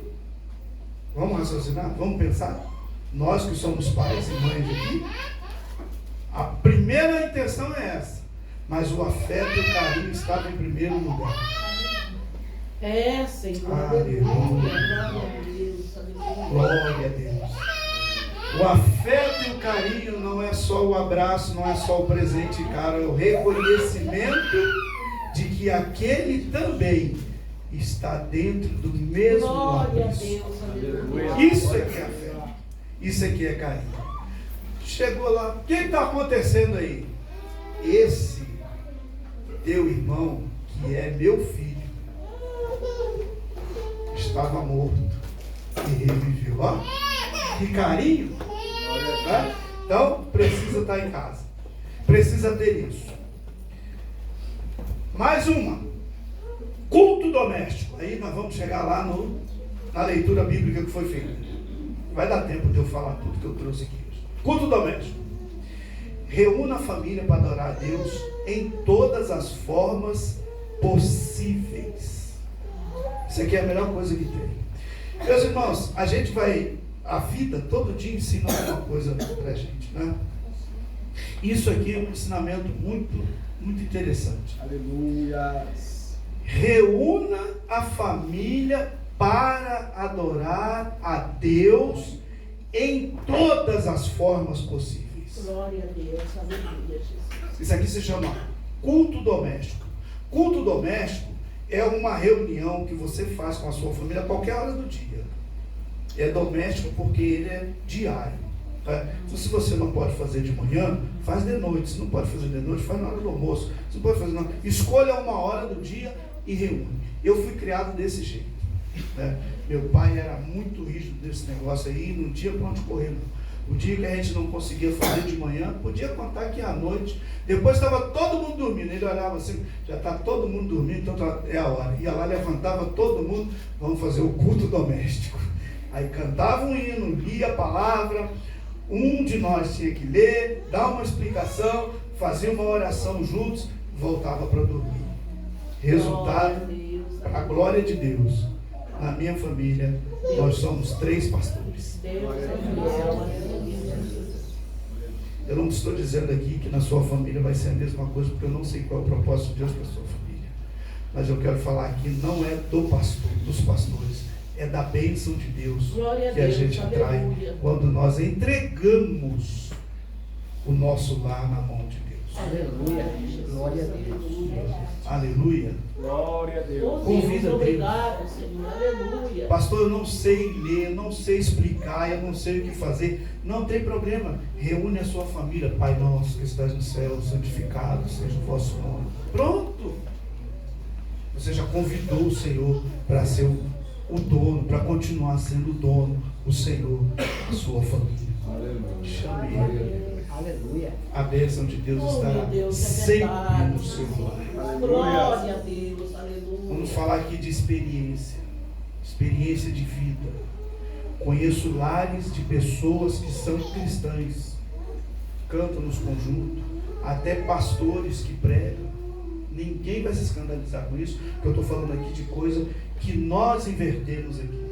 Speaker 2: Vamos raciocinar? Vamos pensar? Nós que somos pais e mães aqui, a primeira intenção é essa, mas o afeto e o carinho estavam em primeiro lugar.
Speaker 1: É, Senhor.
Speaker 2: Aleluia.
Speaker 1: Glória a Deus. Aleluia.
Speaker 2: Glória a Deus. O afeto e o carinho não é só o abraço, não é só o presente caro, é o reconhecimento de que aquele também está dentro do mesmo
Speaker 1: Glória a
Speaker 2: abraço.
Speaker 1: Deus. Aleluia.
Speaker 2: Isso é que é afeto. Isso é que é carinho. Chegou lá, o que está acontecendo aí? Esse teu irmão, que é meu filho, estava morto e reviveu. Ó, que carinho, né? Então precisa estar em casa, precisa ter isso. Mais uma: culto doméstico. Aí nós vamos chegar lá na leitura bíblica que foi feita. Vai dar tempo de eu falar tudo que eu trouxe aqui hoje. Culto doméstico. Reúna a família para adorar a Deus em todas as formas possíveis. Isso aqui é a melhor coisa que tem. Meus irmãos, a gente vai, a vida todo dia ensina alguma coisa para a gente, né? Isso aqui é um ensinamento muito, muito interessante.
Speaker 3: Aleluia.
Speaker 2: Reúna a família para adorar a Deus em todas as formas possíveis.
Speaker 1: Glória a Deus. Aleluia, Jesus.
Speaker 2: Isso aqui se chama culto doméstico. Culto doméstico é uma reunião que você faz com a sua família a qualquer hora do dia. É doméstico porque ele é diário. Tá? Então, se você não pode fazer de manhã, faz de noite. Se não pode fazer de noite, faz na hora do almoço. Se não pode fazer, não. Escolha uma hora do dia e reúne. Eu fui criado desse jeito. né? Meu pai era muito rígido nesse negócio aí, não tinha para onde correr, não. O dia que a gente não conseguia fazer de manhã, podia contar que à noite, depois estava todo mundo dormindo, ele olhava assim, já está todo mundo dormindo, então é a hora. Ia lá, levantava todo mundo, vamos fazer o culto doméstico. Aí cantava um hino, lia a palavra, um de nós tinha que ler, dar uma explicação, fazia uma oração juntos, voltava para dormir. Resultado, a glória de Deus. Na minha família, nós somos 3 pastores. Eu não estou dizendo aqui que na sua família vai ser a mesma coisa, porque eu não sei qual é o propósito de Deus para a sua família. Mas eu quero falar aqui, não é do pastor, dos pastores, é da bênção de Deus que a gente atrai quando nós entregamos o nosso lar na mão de Deus.
Speaker 4: Aleluia. Glória a Deus.
Speaker 2: Aleluia.
Speaker 3: Glória a Deus.
Speaker 2: Convida Deus.
Speaker 1: Obrigado, Senhor. Aleluia.
Speaker 2: Pastor, eu não sei ler, não sei explicar, eu não sei o que fazer. Não tem problema. Reúne a sua família. Pai nosso que estás no céu, santificado seja o vosso nome. Pronto. Você já convidou o Senhor para ser o dono, para continuar sendo o dono, o Senhor da sua família.
Speaker 3: Aleluia.
Speaker 2: Chame Ele.
Speaker 4: Aleluia.
Speaker 2: A bênção de Deus estará sempre no seu lar.
Speaker 1: Glória a Deus, aleluia.
Speaker 2: Vamos falar aqui de experiência de vida. Conheço lares de pessoas que são cristãs, cantam nos conjuntos, até pastores que pregam. Ninguém vai se escandalizar com isso, porque eu estou falando aqui de coisa que nós invertemos aqui.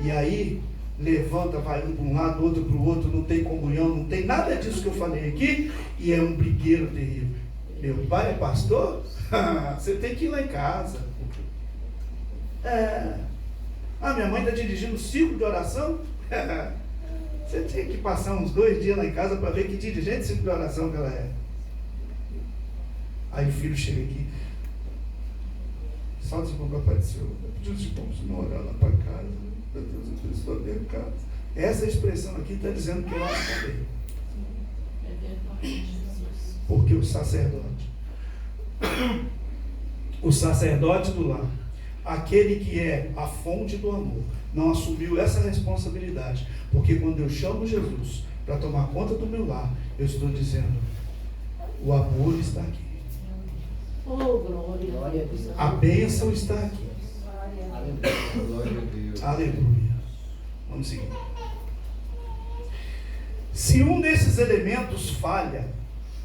Speaker 2: E aí, levanta, vai um para um lado, outro para o outro, não tem comunhão, não tem nada disso que eu falei aqui, e é um brigueiro terrível. Meu pai é pastor? Você tem que ir lá em casa. Minha mãe está dirigindo 5 de oração? Você tinha que passar uns 2 dias lá em casa para ver que dirigente 5 de oração que ela é. Aí o filho chega aqui, salve para o papai do Senhor, pediu de como se não orar lá para casa, meu Deus, eu estou dentro de casa. Essa expressão aqui está dizendo que eu acho também. Porque o sacerdote do lar, aquele que é a fonte do amor, não assumiu essa responsabilidade. Porque quando eu chamo Jesus para tomar conta do meu lar, eu estou dizendo, o amor está aqui.
Speaker 1: Oh, glória a Deus.
Speaker 2: A bênção está aqui.
Speaker 3: Glória a Deus.
Speaker 2: Aleluia. Vamos seguir. Se um desses elementos falha,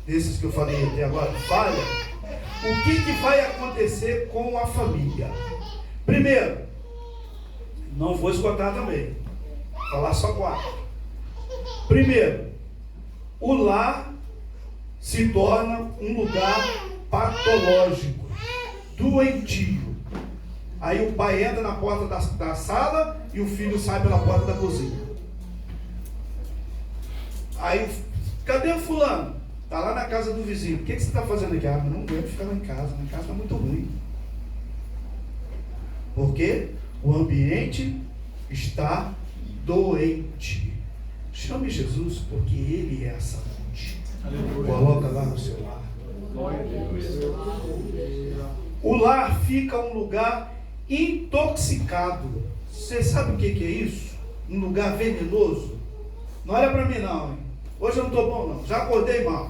Speaker 2: desses que eu falei até agora, falha, o que vai acontecer com a família? Primeiro, não vou esgotar também, vou falar só 4. Primeiro, o lar se torna um lugar patológico, doentio. Aí o pai entra na porta da sala e o filho sai pela porta da cozinha. Aí, cadê o fulano? Está lá na casa do vizinho. O que você está fazendo aqui? Não aguento ficar lá em casa. Minha casa está muito ruim. Porque o ambiente está doente. Chame Jesus, porque Ele é a saúde. Coloca lá no seu lar. O lar fica um lugar intoxicado. Você sabe o que é isso? Um lugar venenoso. Não olha para mim não, hein? Hoje eu não estou bom não, já acordei mal.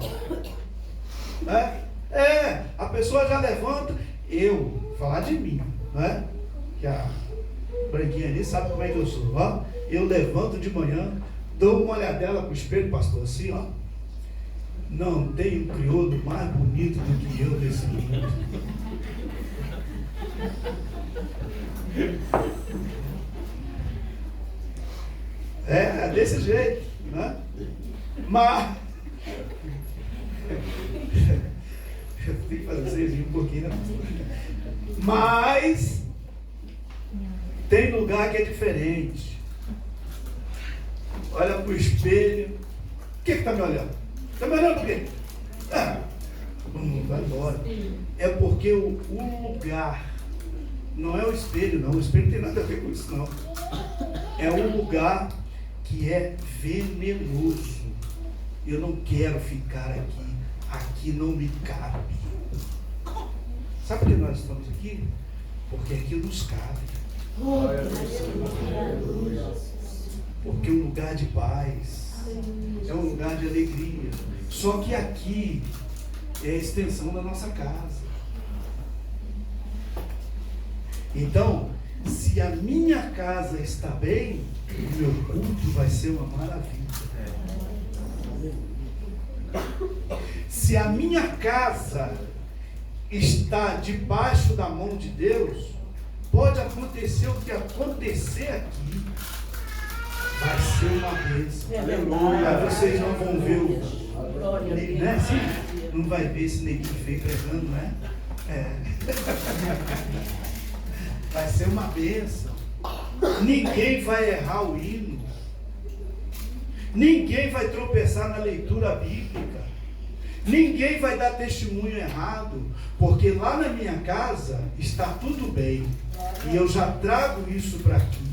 Speaker 2: A pessoa já levanta. Eu, falar de mim, não é? Que a branquinha ali sabe como é que eu sou, ó. Eu levanto de manhã, dou uma olhadela pro espelho, pastor, assim, ó. Não tem um crioulo mais bonito do que eu nesse mundo. É desse jeito, né? Mas eu tenho que fazer vocês rirem um pouquinho, né? Mas tem lugar que é diferente. Olha para o espelho. O que está me olhando? Está me olhando por quê? Não vai embora. É porque o lugar não é o espelho, não. O espelho não tem nada a ver com isso, não. É um lugar que é venenoso. Eu não quero ficar aqui. Aqui não me cabe. Sabe por que nós estamos aqui? Porque aqui nos cabe. Porque é um lugar de paz, é um lugar de alegria. Só que aqui é a extensão da nossa casa. Então, se a minha casa está bem, o meu culto vai ser uma maravilha. Se a minha casa está debaixo da mão de Deus, pode acontecer o que acontecer aqui, vai ser uma bênção. Aleluia. Vocês não vão ver o, né? Assim, não vai ver esse neguinho feio pregando, né? Vai ser uma bênção. Ninguém vai errar o hino. Ninguém vai tropeçar na leitura bíblica. Ninguém vai dar testemunho errado, porque lá na minha casa está tudo bem. E eu já trago isso para aqui.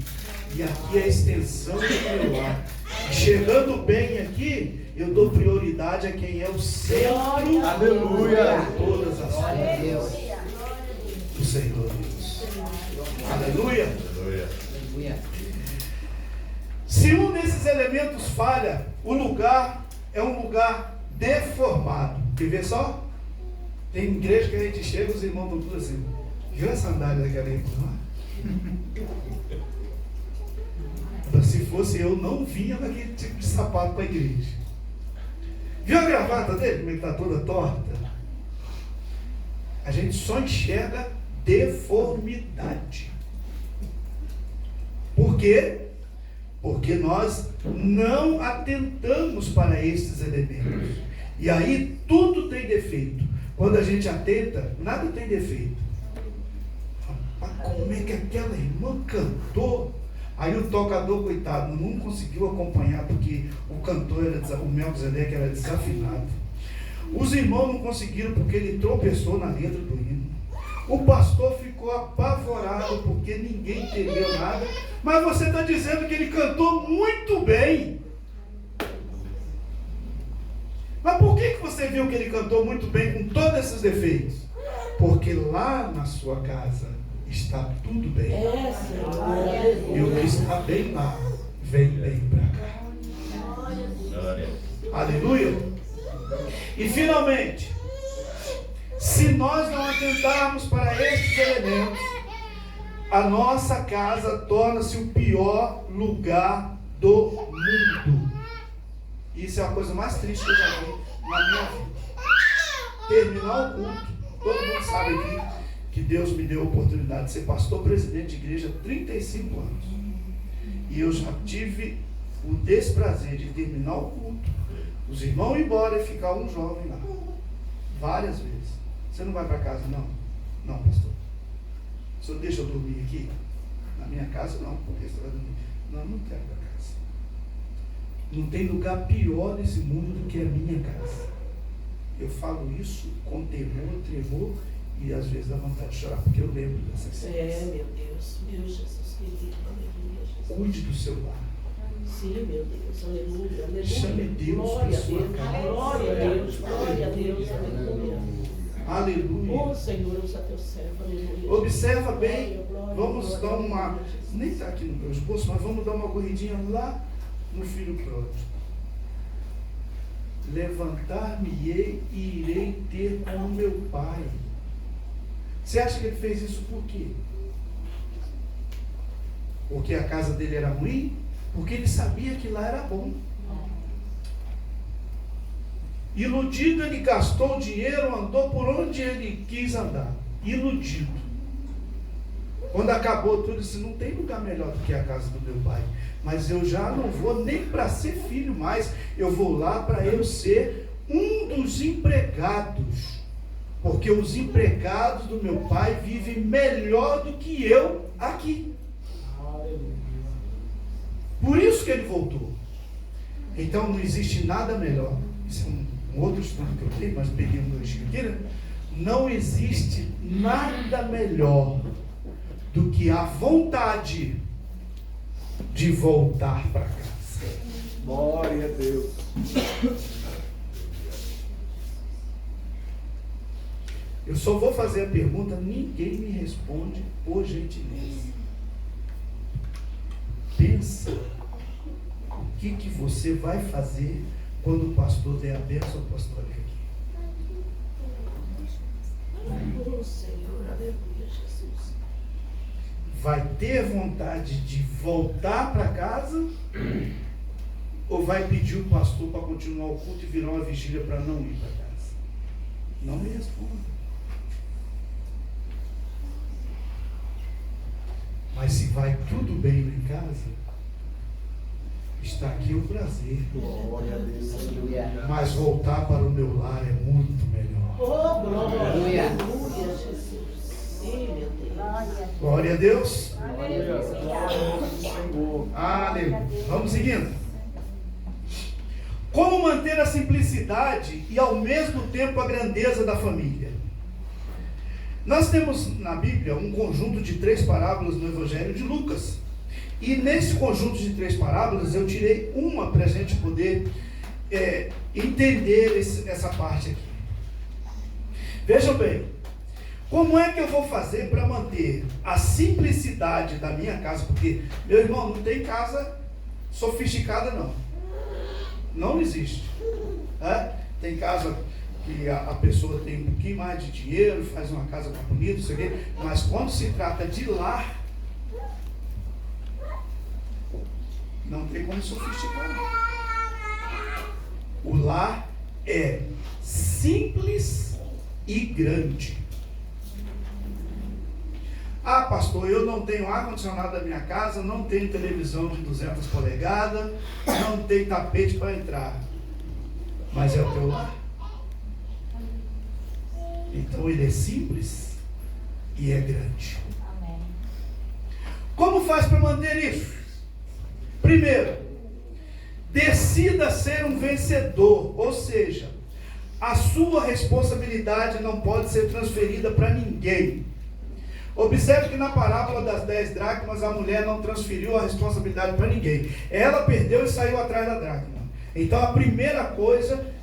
Speaker 2: E aqui é a extensão do meu lar. Chegando bem aqui, eu dou prioridade a quem é o centro. Aleluia. De todas as coisas. O Senhor Deus. Aleluia. Se um desses elementos falha, o lugar é um lugar deformado. Quer ver só? Tem igreja que a gente chega, os irmãos estão tudo assim. Viu a sandália daquela irmã? Se fosse eu, não vinha com aquele tipo de sapato para a igreja. Viu a gravata dele? Como é que está toda torta? A gente só enxerga deformidade. Por quê? Porque nós não atentamos para esses elementos. E aí tudo tem defeito. Quando a gente atenta, nada tem defeito. Mas como é que aquela irmã cantou? Aí o tocador, coitado, não conseguiu acompanhar, porque o cantor, o Melquisedeque era desafinado. Os irmãos não conseguiram porque ele tropeçou na letra do hino. O pastor ficou apavorado porque ninguém entendeu nada. Mas você está dizendo que ele cantou muito bem. Mas por que você viu que ele cantou muito bem com todos esses defeitos? Porque lá na sua casa está tudo bem. E o que está bem lá, vem bem para cá. Aleluia. E finalmente, se nós não atentarmos para estes elementos, a nossa casa torna-se o pior lugar do mundo. Isso é a coisa mais triste que eu já vi na minha vida. Terminar o culto, todo mundo sabe aqui que Deus me deu a oportunidade de ser pastor presidente de igreja há 35 anos. E eu já tive o desprazer de terminar o culto, os irmãos ir embora e ficar um jovem lá. Várias vezes. Você não vai para casa, não? Não, pastor. O senhor deixa eu dormir aqui? Na minha casa, não. Porque você vai dormir. Não, não quero para casa. Não tem lugar pior nesse mundo do que a minha casa. Eu falo isso com temor, tremor e às vezes dá vontade de chorar, porque eu lembro dessas coisas.
Speaker 1: Meu Deus. Meu Jesus querido. Aleluia, Jesus.
Speaker 2: Cuide do seu lar.
Speaker 1: Sim, meu Deus. Aleluia. Aleluia.
Speaker 2: Chame Deus
Speaker 1: Glória
Speaker 2: para
Speaker 1: a
Speaker 2: sua
Speaker 1: Deus.
Speaker 2: casa.
Speaker 1: Glória a Deus. Glória a Deus. Aleluia.
Speaker 2: Aleluia.
Speaker 1: Oh, Senhor, usa teu servo. Aleluia.
Speaker 2: Observa bem.
Speaker 1: Glória, glória,
Speaker 2: Vamos
Speaker 1: glória,
Speaker 2: dar uma.
Speaker 1: glória, Jesus.
Speaker 2: Nem está aqui no meu esboço, mas vamos dar uma corridinha lá no filho pródigo. Levantar-me-ei e irei ter com meu pai. Você acha que ele fez isso por quê? Porque a casa dele era ruim? Porque ele sabia que lá era bom. Iludido, ele gastou dinheiro, andou por onde ele quis andar. Iludido. Quando acabou tudo, disse: não tem lugar melhor do que a casa do meu pai. Mas eu já não vou nem para ser filho mais. Eu vou lá para eu ser um dos empregados. Porque os empregados do meu pai vivem melhor do que eu aqui. Por isso que ele voltou. Então não existe nada melhor. Isso é um outro estudo que eu tenho, mas peguei um doidinho aqui, né? Não existe nada melhor do que a vontade de voltar para casa.
Speaker 3: Glória a Deus.
Speaker 2: Eu só vou fazer a pergunta, ninguém me responde, por gentileza. pensa o que você vai fazer quando o pastor der a bênção apostólica aqui.
Speaker 1: Oh, Senhor, aleluia, Jesus.
Speaker 2: Vai ter vontade de voltar para casa ou vai pedir o pastor para continuar o culto e virar uma vigília para não ir para casa? Não me responda. Mas se vai tudo bem lá em casa, está aqui o prazer.
Speaker 3: Glória a Deus.
Speaker 4: Aleluia.
Speaker 2: Mas voltar para o meu lar é muito melhor.
Speaker 1: Oh, glória,
Speaker 4: Aleluia.
Speaker 1: aleluia, Jesus. Sim, meu Deus.
Speaker 2: Glória a Deus.
Speaker 3: Glória ao Senhor.
Speaker 2: Aleluia. Vamos seguindo. Como manter a simplicidade e ao mesmo tempo a grandeza da família? Nós temos na Bíblia um conjunto de 3 parábolas no Evangelho de Lucas. E nesse conjunto de 3 parábolas eu tirei uma para a gente poder entender essa parte aqui. Vejam bem, como é que eu vou fazer para manter a simplicidade da minha casa? Porque, meu irmão, não tem casa sofisticada não. Não existe. Tem casa que a pessoa tem um pouquinho mais de dinheiro, faz uma casa mais bonita, isso aqui, mas quando se trata de lar, não tem como sofisticar. O lar é simples e grande. Ah, pastor, eu não tenho ar-condicionado na minha casa, não tenho televisão de 200 polegadas, não tenho tapete para entrar. Mas é o teu lar. Então ele é simples e é grande.
Speaker 5: Amém.
Speaker 2: Como faz para manter isso? Primeiro, decida ser um vencedor, ou seja, a sua responsabilidade não pode ser transferida para ninguém. Observe que na parábola das 10 dracmas, a mulher não transferiu a responsabilidade para ninguém. Ela perdeu e saiu atrás da dracma. Então a primeira coisa,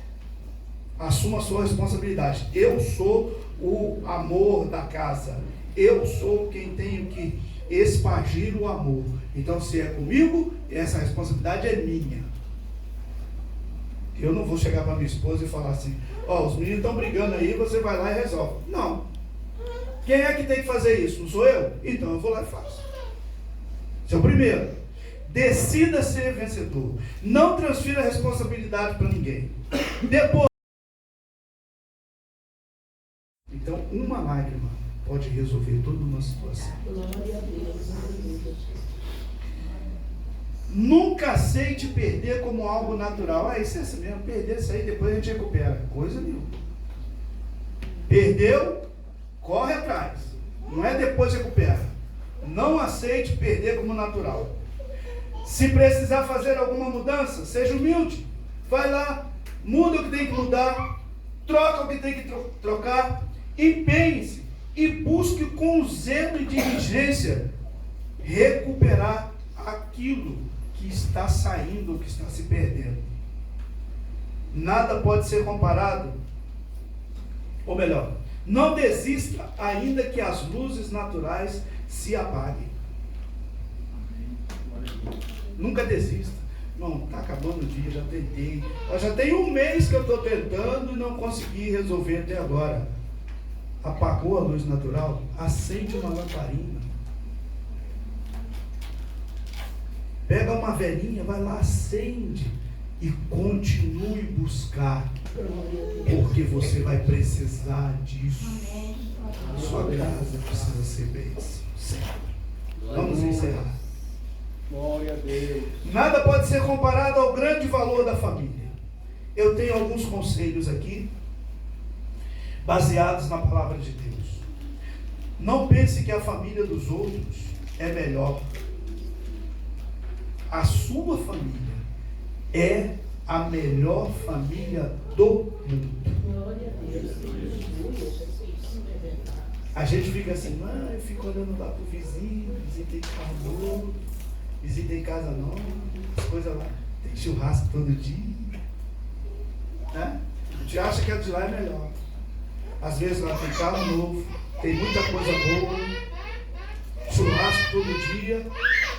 Speaker 2: assuma a sua responsabilidade. Eu sou o amor da casa. Eu sou quem tenho que espargir o amor. Então se é comigo, essa responsabilidade é minha. Eu não vou chegar para minha esposa e falar assim, os meninos estão brigando aí, você vai lá e resolve. Não. Quem é que tem que fazer isso? Não sou eu? Então eu vou lá e faço. Esse é o primeiro. Decida ser vencedor. Não transfira a responsabilidade para ninguém. Depois. Então, uma lágrima pode resolver toda uma situação.
Speaker 1: Glória a Deus, aleluia.
Speaker 2: Nunca aceite perder como algo natural. Isso é assim mesmo, perder isso aí, depois a gente recupera. Coisa nenhuma. Perdeu, corre atrás. Não é depois recupera. Não aceite perder como natural. Se precisar fazer alguma mudança, seja humilde. Vai lá, muda o que tem que mudar, troca o que tem que trocar, empenhe-se e busque com zelo e diligência recuperar aquilo que está saindo, que está se perdendo. Nada pode ser comparado, ou melhor, não desista ainda que as luzes naturais se apaguem. Nunca desista. Não, está acabando o dia, já tentei. Eu já tem 1 mês que eu estou tentando e não consegui resolver até agora. Apagou a luz natural? Acende uma lamparina. Pega uma velhinha, vai lá, acende e continue buscar, porque você vai precisar disso. A sua casa precisa ser bênção. Vamos encerrar.
Speaker 3: Glória a Deus.
Speaker 2: Nada pode ser comparado ao grande valor da família. Eu tenho alguns conselhos aqui, baseados na palavra de Deus. Não pense que a família dos outros é melhor. A sua família é a melhor família do mundo.
Speaker 1: Glória a Deus, aleluia, Jesus.
Speaker 2: A gente fica assim, eu fico olhando lá pro vizinho tem carro novo, vizinho tem casa nova, as coisas lá, tem churrasco todo dia. Né? A gente acha que a de lá é melhor. Às vezes lá tem carro novo, tem muita coisa boa, churrasco todo dia,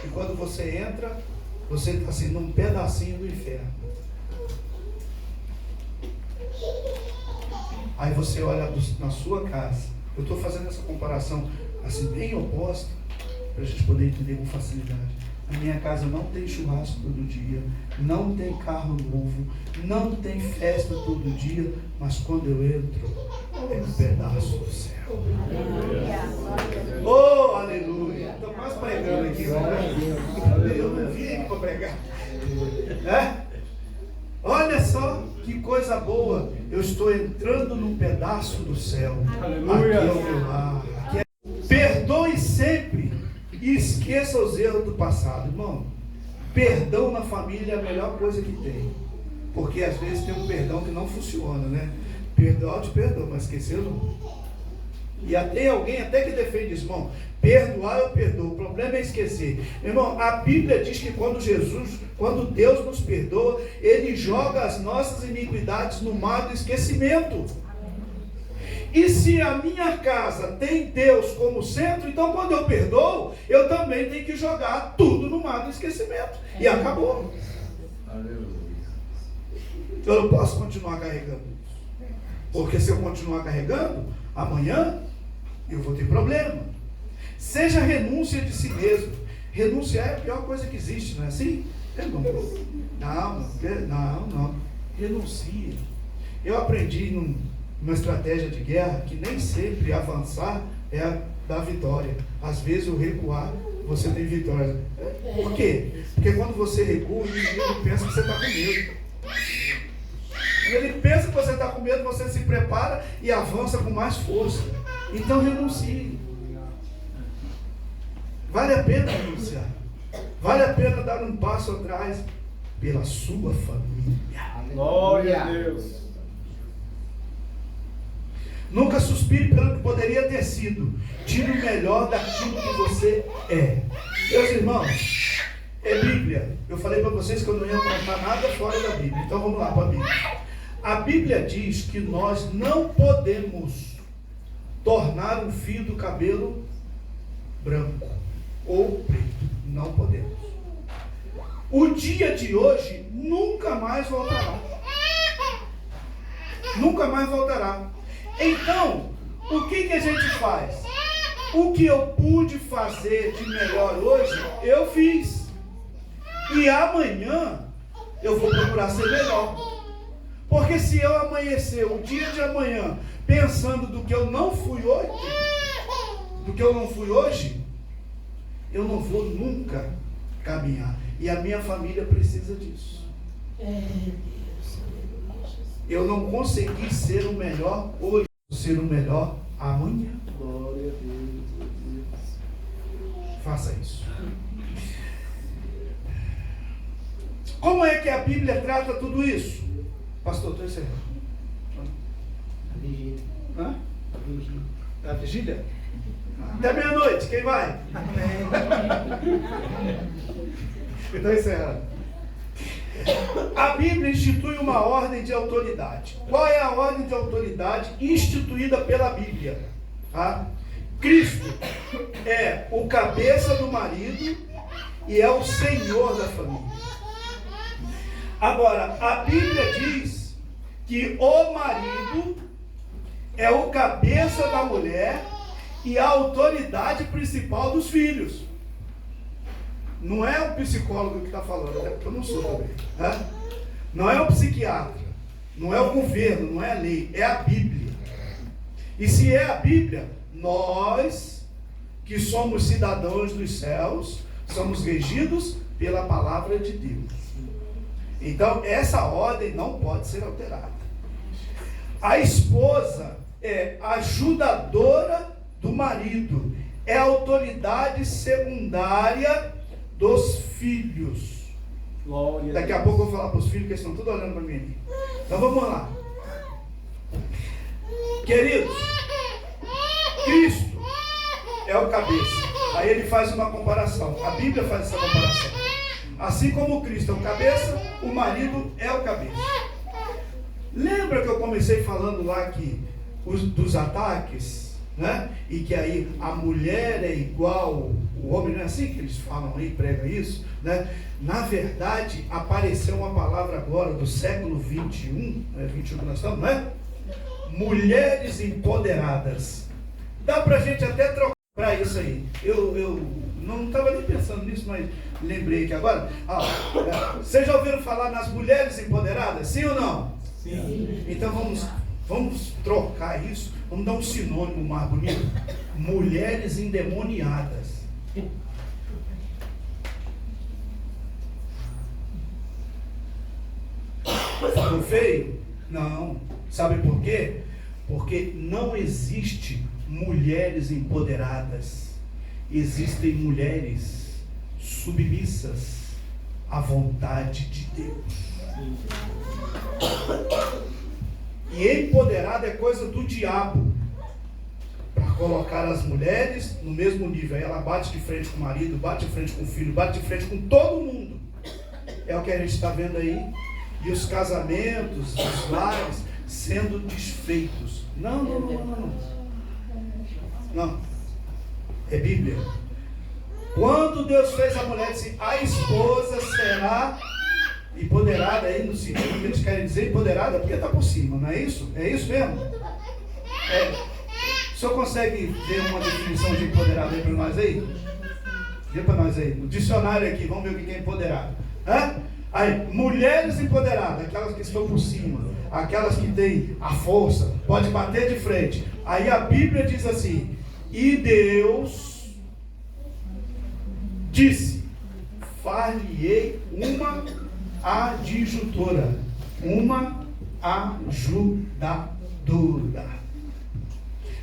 Speaker 2: e quando você entra, você está assim num pedacinho do inferno. Aí você olha na sua casa. Eu estou fazendo essa comparação assim bem oposta, para a gente poder entender com facilidade. Na minha casa não tem churrasco todo dia, não tem carro novo, não tem festa todo dia, mas quando eu entro, é um pedaço do céu. Oh, aleluia! Estou quase pregando aqui, né? Eu não vim aqui para pregar. Olha só que coisa boa! Eu estou entrando num pedaço do céu.
Speaker 3: Aleluia!
Speaker 2: Aqui é o meu lar. Perdoe sempre e esqueça os erros do passado. Irmão, perdão na família é a melhor coisa que tem. Porque às vezes tem um perdão que não funciona, né? Perdoar, eu te perdoo, mas esquecer não. E tem alguém até que defende isso, irmão. Perdoar eu perdoo, o problema é esquecer. Irmão, a Bíblia diz que quando Deus nos perdoa, Ele joga as nossas iniquidades no mar do esquecimento. E se a minha casa tem Deus como centro, então quando eu perdoo, eu também tenho que jogar tudo no mar do esquecimento. E acabou. Eu não posso continuar carregando isso. Porque se eu continuar carregando, amanhã eu vou ter problema. Seja renúncia de si mesmo. Renunciar é a pior coisa que existe, não é assim? Não. Renuncie. Eu aprendi numa estratégia de guerra que nem sempre avançar é a da vitória. Às vezes o recuar, você tem vitória. Por quê? Porque quando você recua, o inimigo pensa que você está com medo. Quando ele pensa que você está com medo, você se prepara e avança com mais força. Então renuncie. Vale a pena renunciar. Vale a pena dar um passo atrás pela sua família.
Speaker 3: Glória a Deus.
Speaker 2: Nunca suspire pelo que poderia ter sido. Tire o melhor daquilo que você é. Meus irmãos, é Bíblia. Eu falei para vocês que eu não ia contar nada fora da Bíblia. Então vamos lá para a Bíblia. A Bíblia diz que nós não podemos tornar um fio do cabelo branco ou preto. Não podemos. O dia de hoje nunca mais voltará. Nunca mais voltará. Então, o que a gente faz? O que eu pude fazer de melhor hoje, eu fiz. E amanhã eu vou procurar ser melhor. Porque se eu amanhecer o dia de amanhã pensando do que eu não fui hoje, eu não vou nunca caminhar. E a minha família precisa disso. Eu não consegui ser o melhor hoje, vou ser o melhor amanhã.
Speaker 3: Glória a Deus.
Speaker 2: Faça isso. Como é que a Bíblia trata tudo isso? Pastor, estou encerrando.
Speaker 4: A vigília.
Speaker 2: Hã?
Speaker 4: A vigília.
Speaker 2: A vigília? Até meia-noite, quem vai? Estou encerrando. A Bíblia institui uma ordem de autoridade. Qual é a ordem de autoridade instituída pela Bíblia? Tá? Cristo é o cabeça do marido e é o Senhor da família. Agora, a Bíblia diz que o marido é o cabeça da mulher e a autoridade principal dos filhos. Não é o psicólogo que está falando, até porque eu não sou também. Né? Não é o psiquiatra, não é o governo, não é a lei, é a Bíblia. E se é a Bíblia, nós que somos cidadãos dos céus, somos regidos pela palavra de Deus. Então, essa ordem não pode ser alterada. A esposa é ajudadora do marido, é a autoridade secundária dos filhos.
Speaker 3: Glória.
Speaker 2: Daqui a pouco eu vou falar para os filhos, que eles estão todos olhando para mim aqui. Então vamos lá. Queridos, Cristo é o cabeça. Aí ele faz uma comparação. A Bíblia faz essa comparação. Assim como Cristo é o cabeça, o marido é o cabeça. Lembra que eu comecei falando lá que dos ataques né? E que aí a mulher é igual o homem, não é assim que eles falam aí, pregam isso, né? Na verdade, apareceu uma palavra agora do século 21, 21 que nós estamos, não é? Mulheres empoderadas. Dá pra gente até trocar para isso aí. Eu não estava nem pensando nisso, mas lembrei que agora. Vocês já ouviram falar nas mulheres empoderadas? Sim ou não?
Speaker 3: Sim.
Speaker 2: Então vamos trocar isso. Vamos dar um sinônimo mais bonito. Mulheres endemoniadas. Ficou feio? Não. Sabe por quê? Porque não existe mulheres empoderadas. Existem mulheres submissas à vontade de Deus. E empoderada é coisa do diabo, para colocar as mulheres no mesmo nível. Aí ela bate de frente com o marido, bate de frente com o filho, bate de frente com todo mundo. É o que a gente está vendo aí. E os casamentos, os lares sendo desfeitos. Não. É Bíblia. Quando Deus fez a mulher, disse: a esposa será empoderada, aí no sentido que eles querem dizer empoderada, porque está por cima, não é isso? É isso mesmo? O senhor consegue ver uma definição de empoderado aí para nós aí? Vê para nós aí, no dicionário aqui, vamos ver o que é empoderado. Aí, mulheres empoderadas, aquelas que estão por cima, aquelas que têm a força, pode bater de frente. Aí a Bíblia diz assim: e Deus disse: far-lhe-ei uma adjutora, uma ajudadora.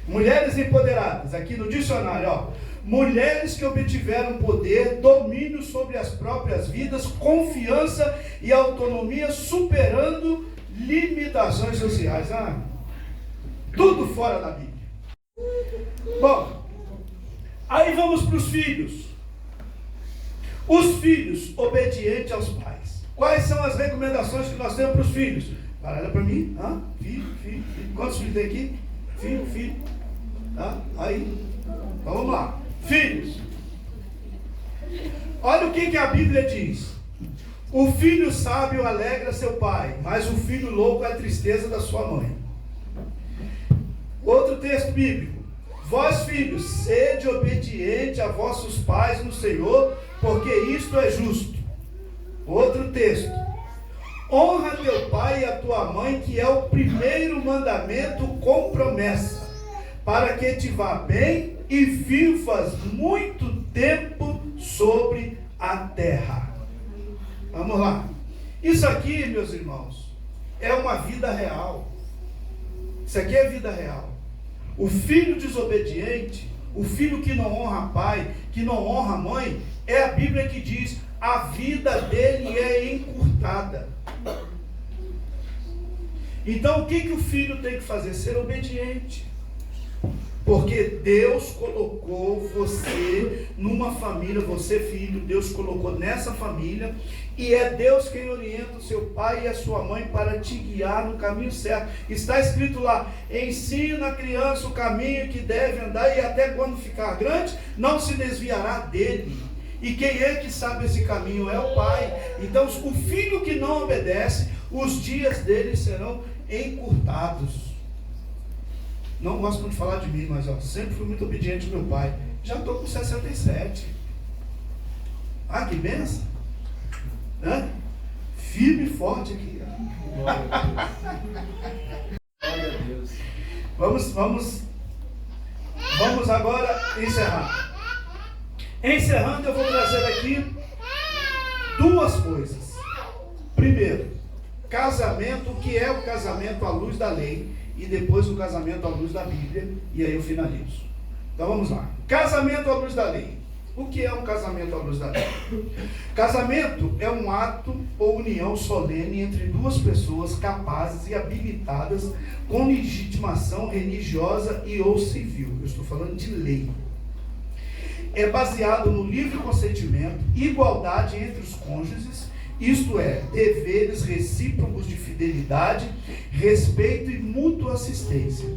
Speaker 2: Mulheres empoderadas, aqui no dicionário, mulheres que obtiveram poder, domínio sobre as próprias vidas, confiança e autonomia, superando limitações sociais. Tudo fora da Bíblia. Bom, aí vamos para os filhos. Os filhos obedientes aos pais. Quais são as recomendações que nós temos para os filhos? Olha para mim. Filho. Quantos filhos tem aqui? Filho. Aí. Então vamos lá. Filhos. Olha o que a Bíblia diz. O filho sábio alegra seu pai, mas o filho louco é a tristeza da sua mãe. Outro texto bíblico. Vós, filhos, sede obediente a vossos pais no Senhor, porque isto é justo. Outro texto. Honra teu pai e a tua mãe, que é o primeiro mandamento com promessa, para que te vá bem e vivas muito tempo sobre a terra. Vamos lá. Isso aqui, meus irmãos, é uma vida real. Isso aqui é vida real. O filho desobediente, o filho que não honra pai, que não honra mãe, é a Bíblia que diz: a vida dele é encurtada. Então o que o filho tem que fazer? Ser obediente. Porque Deus colocou você numa família, você filho, Deus colocou nessa família, e é Deus quem orienta o seu pai e a sua mãe para te guiar no caminho certo. Está escrito lá: ensina a criança o caminho que deve andar, e até quando ficar grande, não se desviará dele. E quem é que sabe esse caminho? É o pai. Então o filho que não obedece, os dias dele serão encurtados. Não gosto muito de falar de mim, mas sempre fui muito obediente ao meu pai. Já estou com 67. Que benção. Firme e forte aqui.
Speaker 3: Glória a Deus.
Speaker 2: Vamos agora encerrar. Encerrando, eu vou trazer aqui duas coisas. Primeiro, casamento. O que é o casamento à luz da lei? E depois o casamento à luz da Bíblia, e aí eu finalizo. Então vamos lá. Casamento à luz da lei. O que é um casamento à luz da lei? Casamento é um ato ou união solene entre duas pessoas capazes e habilitadas com legitimação religiosa e ou civil. Eu estou falando de lei. É baseado no livre consentimento, igualdade entre os cônjuges, isto é, deveres recíprocos de fidelidade, respeito e mútua assistência.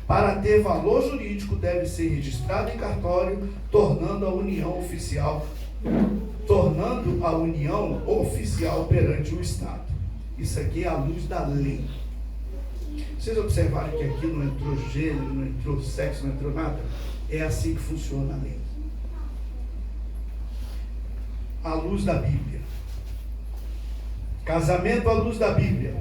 Speaker 2: Para ter valor jurídico, deve ser registrado em cartório, tornando a união oficial perante o Estado. Isso aqui é a luz da lei. Vocês observaram que aqui não entrou gênero, não entrou sexo, não entrou nada? É assim que funciona a lei. À luz da Bíblia. Casamento à luz da Bíblia.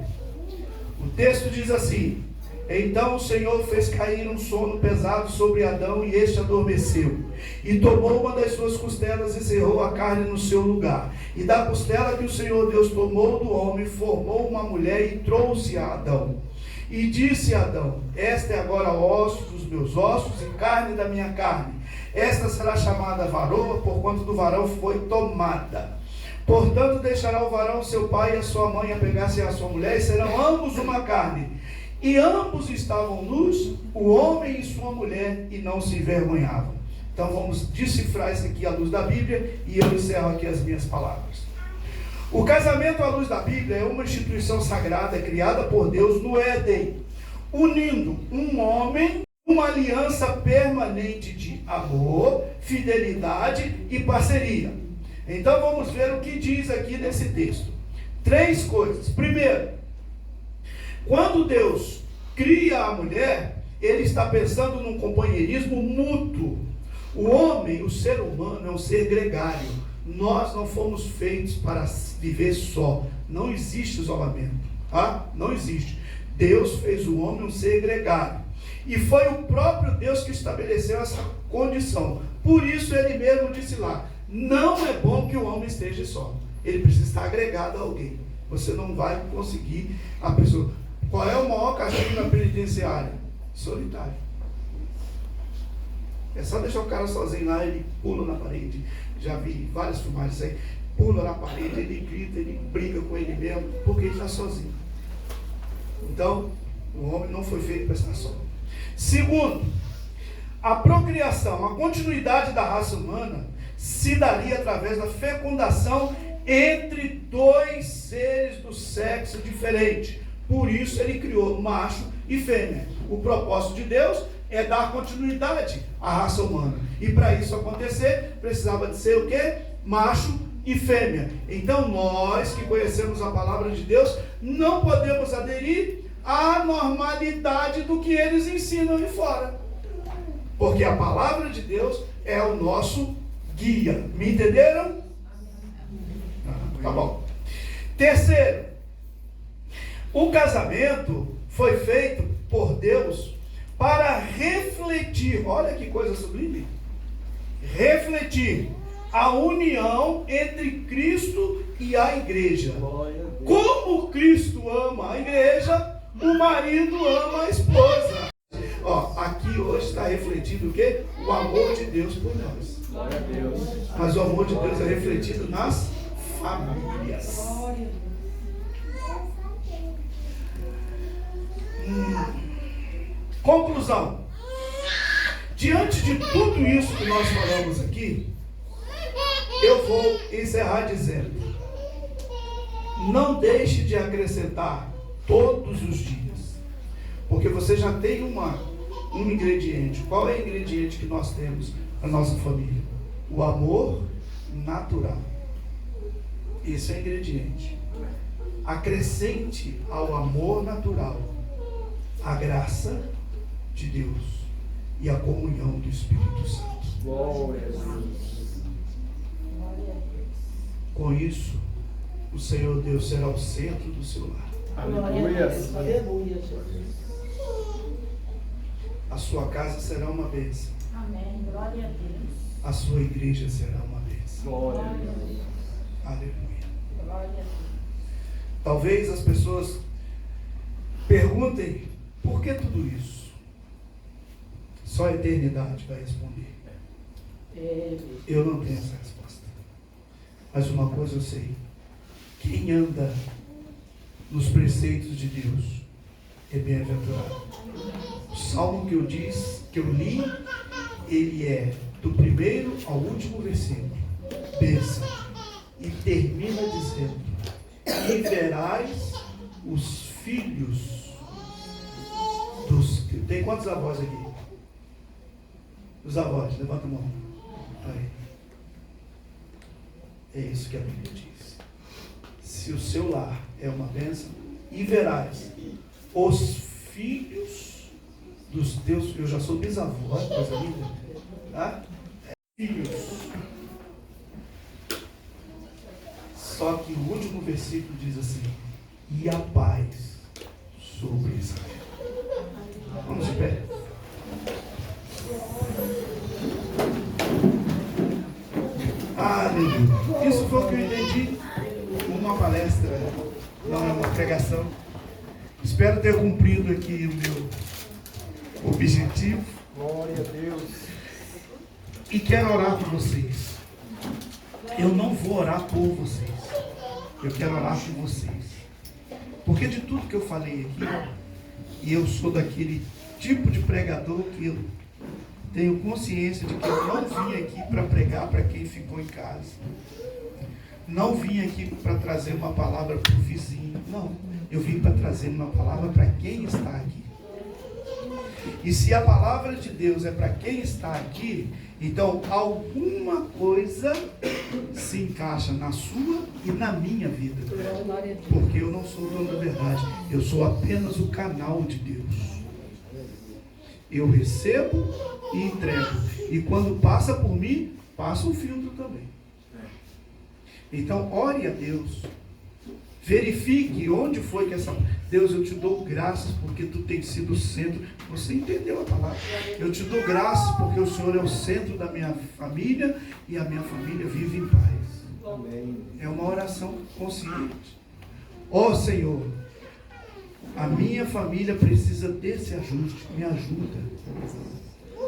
Speaker 2: O texto diz assim: então o Senhor fez cair um sono pesado sobre Adão, e este adormeceu. E tomou uma das suas costelas e cerrou a carne no seu lugar. E da costela que o Senhor Deus tomou do homem, formou uma mulher e trouxe a Adão. E disse a Adão: esta é agora osso dos meus ossos e carne da minha carne. Esta será chamada varoa, porquanto do varão foi tomada. Portanto deixará o varão seu pai e a sua mãe, apegar-se à sua mulher, e serão ambos uma carne. E ambos estavam nus, o homem e sua mulher, e não se envergonhavam. Então vamos decifrar isso aqui à luz da Bíblia, e eu encerro aqui as minhas palavras. O casamento à luz da Bíblia é uma instituição sagrada criada por Deus no Éden, unindo um homem, uma aliança permanente de amor, fidelidade e parceria. Então vamos ver o que diz aqui nesse texto. 3 coisas. Primeiro, quando Deus cria a mulher, Ele está pensando num companheirismo mútuo. O homem, o ser humano, é um ser gregário. Nós não fomos feitos para viver só. Não existe isolamento. Tá? Não existe. Deus fez o homem um ser gregário. E foi o próprio Deus que estabeleceu essa condição. Por isso Ele mesmo disse lá: não é bom que o homem esteja só. Ele precisa estar agregado a alguém. Você não vai conseguir a pessoa. Qual é o maior castigo na penitenciária? Solitário. É só deixar o cara sozinho lá, ele pula na parede. Já vi várias filmagens aí. Pula na parede, ele grita, ele briga com ele mesmo, porque ele está sozinho. Então, o homem não foi feito para estar só. Segundo, a procriação, a continuidade da raça humana se daria através da fecundação entre 2 seres do sexo diferente. Por isso Ele criou macho e fêmea. O propósito de Deus é dar continuidade à raça humana. E para isso acontecer, precisava de ser o quê? Macho e fêmea. Então nós que conhecemos a palavra de Deus, não podemos aderir à normalidade do que eles ensinam de fora. Porque a palavra de Deus é o nosso guia. Me entenderam? Tá bom. Terceiro, o casamento foi feito por Deus para refletir, olha que coisa sublime, refletir a união entre Cristo e a igreja. Como Cristo ama a igreja, o marido ama a esposa. Ó, aqui hoje está refletido o quê? O amor de Deus por nós.
Speaker 3: Glória a Deus.
Speaker 2: Mas o amor de Deus é refletido nas famílias. Conclusão. Diante de tudo isso que nós falamos aqui, eu vou encerrar dizendo: não deixe de acrescentar todos os dias, porque você já tem um ingrediente. Qual é o ingrediente que nós temos na nossa família? O amor natural. Esse é o ingrediente. Acrescente ao amor natural a graça de Deus e a comunhão do Espírito Santo.
Speaker 3: Glória a Deus.
Speaker 2: Com isso, o Senhor Deus será o centro do seu lar.
Speaker 3: Aleluia.
Speaker 1: Aleluia, Jesus.
Speaker 2: A sua casa será uma bênção.
Speaker 1: Amém. Glória a Deus.
Speaker 2: A sua igreja será uma bênção.
Speaker 3: Glória a Deus.
Speaker 2: Aleluia.
Speaker 1: Glória a Deus.
Speaker 2: Talvez as pessoas perguntem: por que tudo isso? Só a eternidade vai responder. Eu não tenho essa resposta. Mas uma coisa eu sei: quem anda nos preceitos de Deus é bem-aventurado. O salmo que eu li, ele é do primeiro ao último versículo. Bênção. E termina dizendo: e verás os filhos dos teus. Tem quantos avós aqui? Os avós, levanta a mão. Aí. É isso que a Bíblia diz. Se o seu lar é uma bênção, e verás os filhos dos teus... Eu já sou bisavô, olha que coisa linda. Tá? Filhos. Só que o último versículo diz assim: e a paz sobre Israel. Vamos de pé. Aleluia. Isso foi o que eu entendi numa palestra, não é uma pregação. Espero ter cumprido aqui o meu objetivo.
Speaker 3: Glória a Deus.
Speaker 2: E quero orar por vocês. Eu não vou orar por vocês. Eu quero orar por vocês. Porque de tudo que eu falei aqui, e eu sou daquele tipo de pregador que eu tenho consciência de que eu não vim aqui para pregar para quem ficou em casa. Não vim aqui para trazer uma palavra para o vizinho. Não, eu vim para trazer uma palavra para quem está aqui. E se a palavra de Deus é para quem está aqui, então alguma coisa se encaixa na sua e na minha vida. Porque eu não sou o dono da verdade, eu sou apenas o canal de Deus. Eu recebo e entrego. E quando passa por mim, passa um filtro também. Então ore a Deus. Verifique onde foi que essa... Deus, eu te dou graças porque tu tens sido o centro. Você entendeu a palavra? Eu te dou graças porque o Senhor é o centro da minha família e a minha família vive em paz.
Speaker 3: Amém.
Speaker 2: É uma oração consciente. Ó Senhor, a minha família precisa desse ajuste. Me ajuda.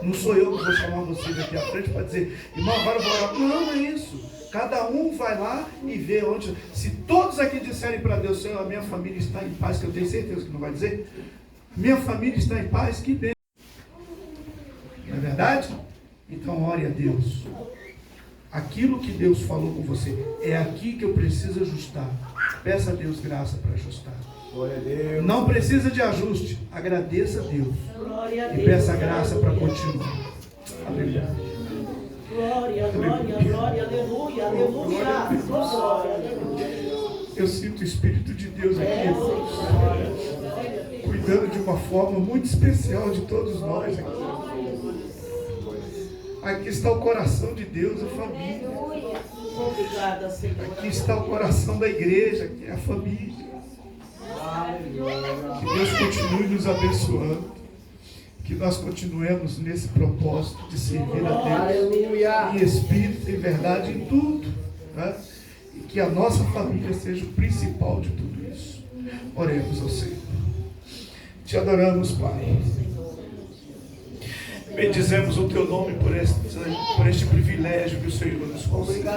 Speaker 2: Não sou eu que vou chamar vocês aqui à frente para dizer, irmão, agora eu vou orar. Não, é isso. Cada um vai lá e vê onde. Se todos aqui disserem para Deus, Senhor, a minha família está em paz, que eu tenho certeza que não vai dizer, minha família está em paz, que bem. Não é verdade? Então ore a Deus. Aquilo que Deus falou com você, é aqui que eu preciso ajustar. Peça a Deus graça para ajustar.
Speaker 3: Glória a Deus.
Speaker 2: Não precisa de ajuste. Agradeça a Deus.
Speaker 1: Glória a
Speaker 2: E
Speaker 1: Deus.
Speaker 2: peça graça para continuar. Aleluia.
Speaker 1: Glória, glória, glória, aleluia, aleluia. Glória, aleluia.
Speaker 2: Eu sinto o Espírito de Deus aqui, cuidando de uma forma muito especial de todos nós aqui. Aqui está o coração de Deus, a família.
Speaker 1: Obrigada, Senhor.
Speaker 2: Aqui está o coração da igreja, que é a família. Que Deus continue nos abençoando. Que nós continuemos nesse propósito de servir a Deus em espírito, em verdade, em tudo, né? E que a nossa família seja o principal de tudo isso. Oremos ao Senhor. Te adoramos, Pai. Bendizemos o Teu nome por este privilégio que o Senhor nos concedeu.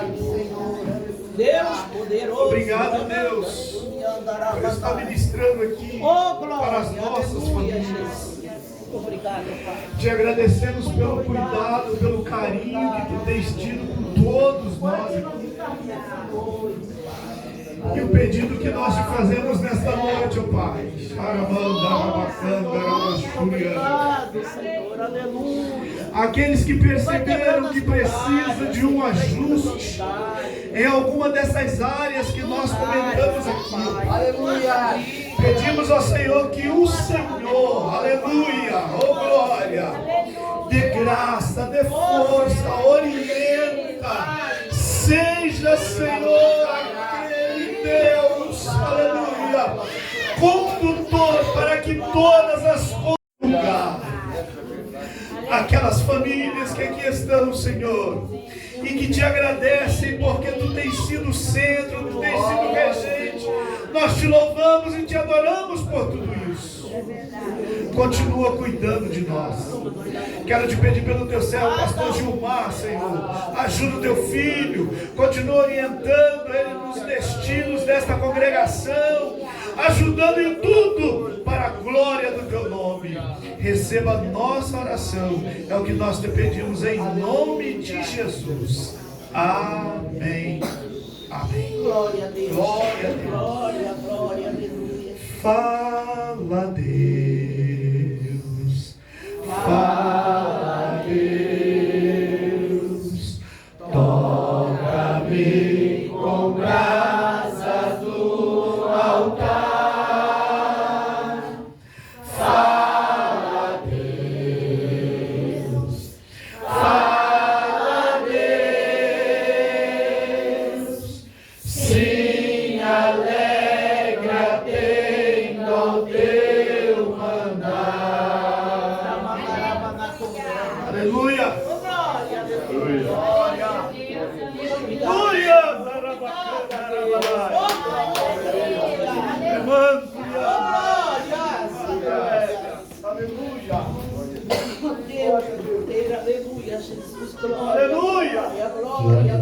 Speaker 1: Deus poderoso.
Speaker 2: Obrigado, Deus, por estar ministrando aqui para as nossas famílias.
Speaker 1: Obrigado, Pai.
Speaker 2: Te agradecemos pelo cuidado, pelo carinho que Tu tens tido com todos nós aqui. E o pedido que nós te fazemos nesta noite, ó Pai.
Speaker 1: Obrigado, Senhor. Aleluia.
Speaker 2: Aqueles que perceberam que precisa de um ajuste em alguma dessas áreas que nós comentamos aqui.
Speaker 3: Aleluia.
Speaker 2: Pedimos ao Senhor que o Senhor, aleluia, oh glória, dê graça, dê força, orienta, seja, Senhor, aquele Deus, aleluia, condutor para que todas as coisas lugar. Aquelas famílias que aqui estão, Senhor, e que te agradecem porque Tu tens sido o centro, Tu tens sido o regente. Nós te louvamos e te adoramos por tudo isso. Continua cuidando de nós. Quero te pedir pelo Teu servo, pastor Gilmar, Senhor. Ajuda o Teu filho. Continua orientando ele nos destinos desta congregação. Ajudando em tudo para a glória do Teu nome. Receba a nossa oração. É o que nós te pedimos em nome de Jesus. Amém. Amém.
Speaker 1: Glória a Deus.
Speaker 2: Glória a Deus.
Speaker 1: Glória, glória, aleluia.
Speaker 2: Fala, Deus,
Speaker 1: Aleluia, Jesus, glória.
Speaker 2: Aleluia.
Speaker 1: Glória, glória,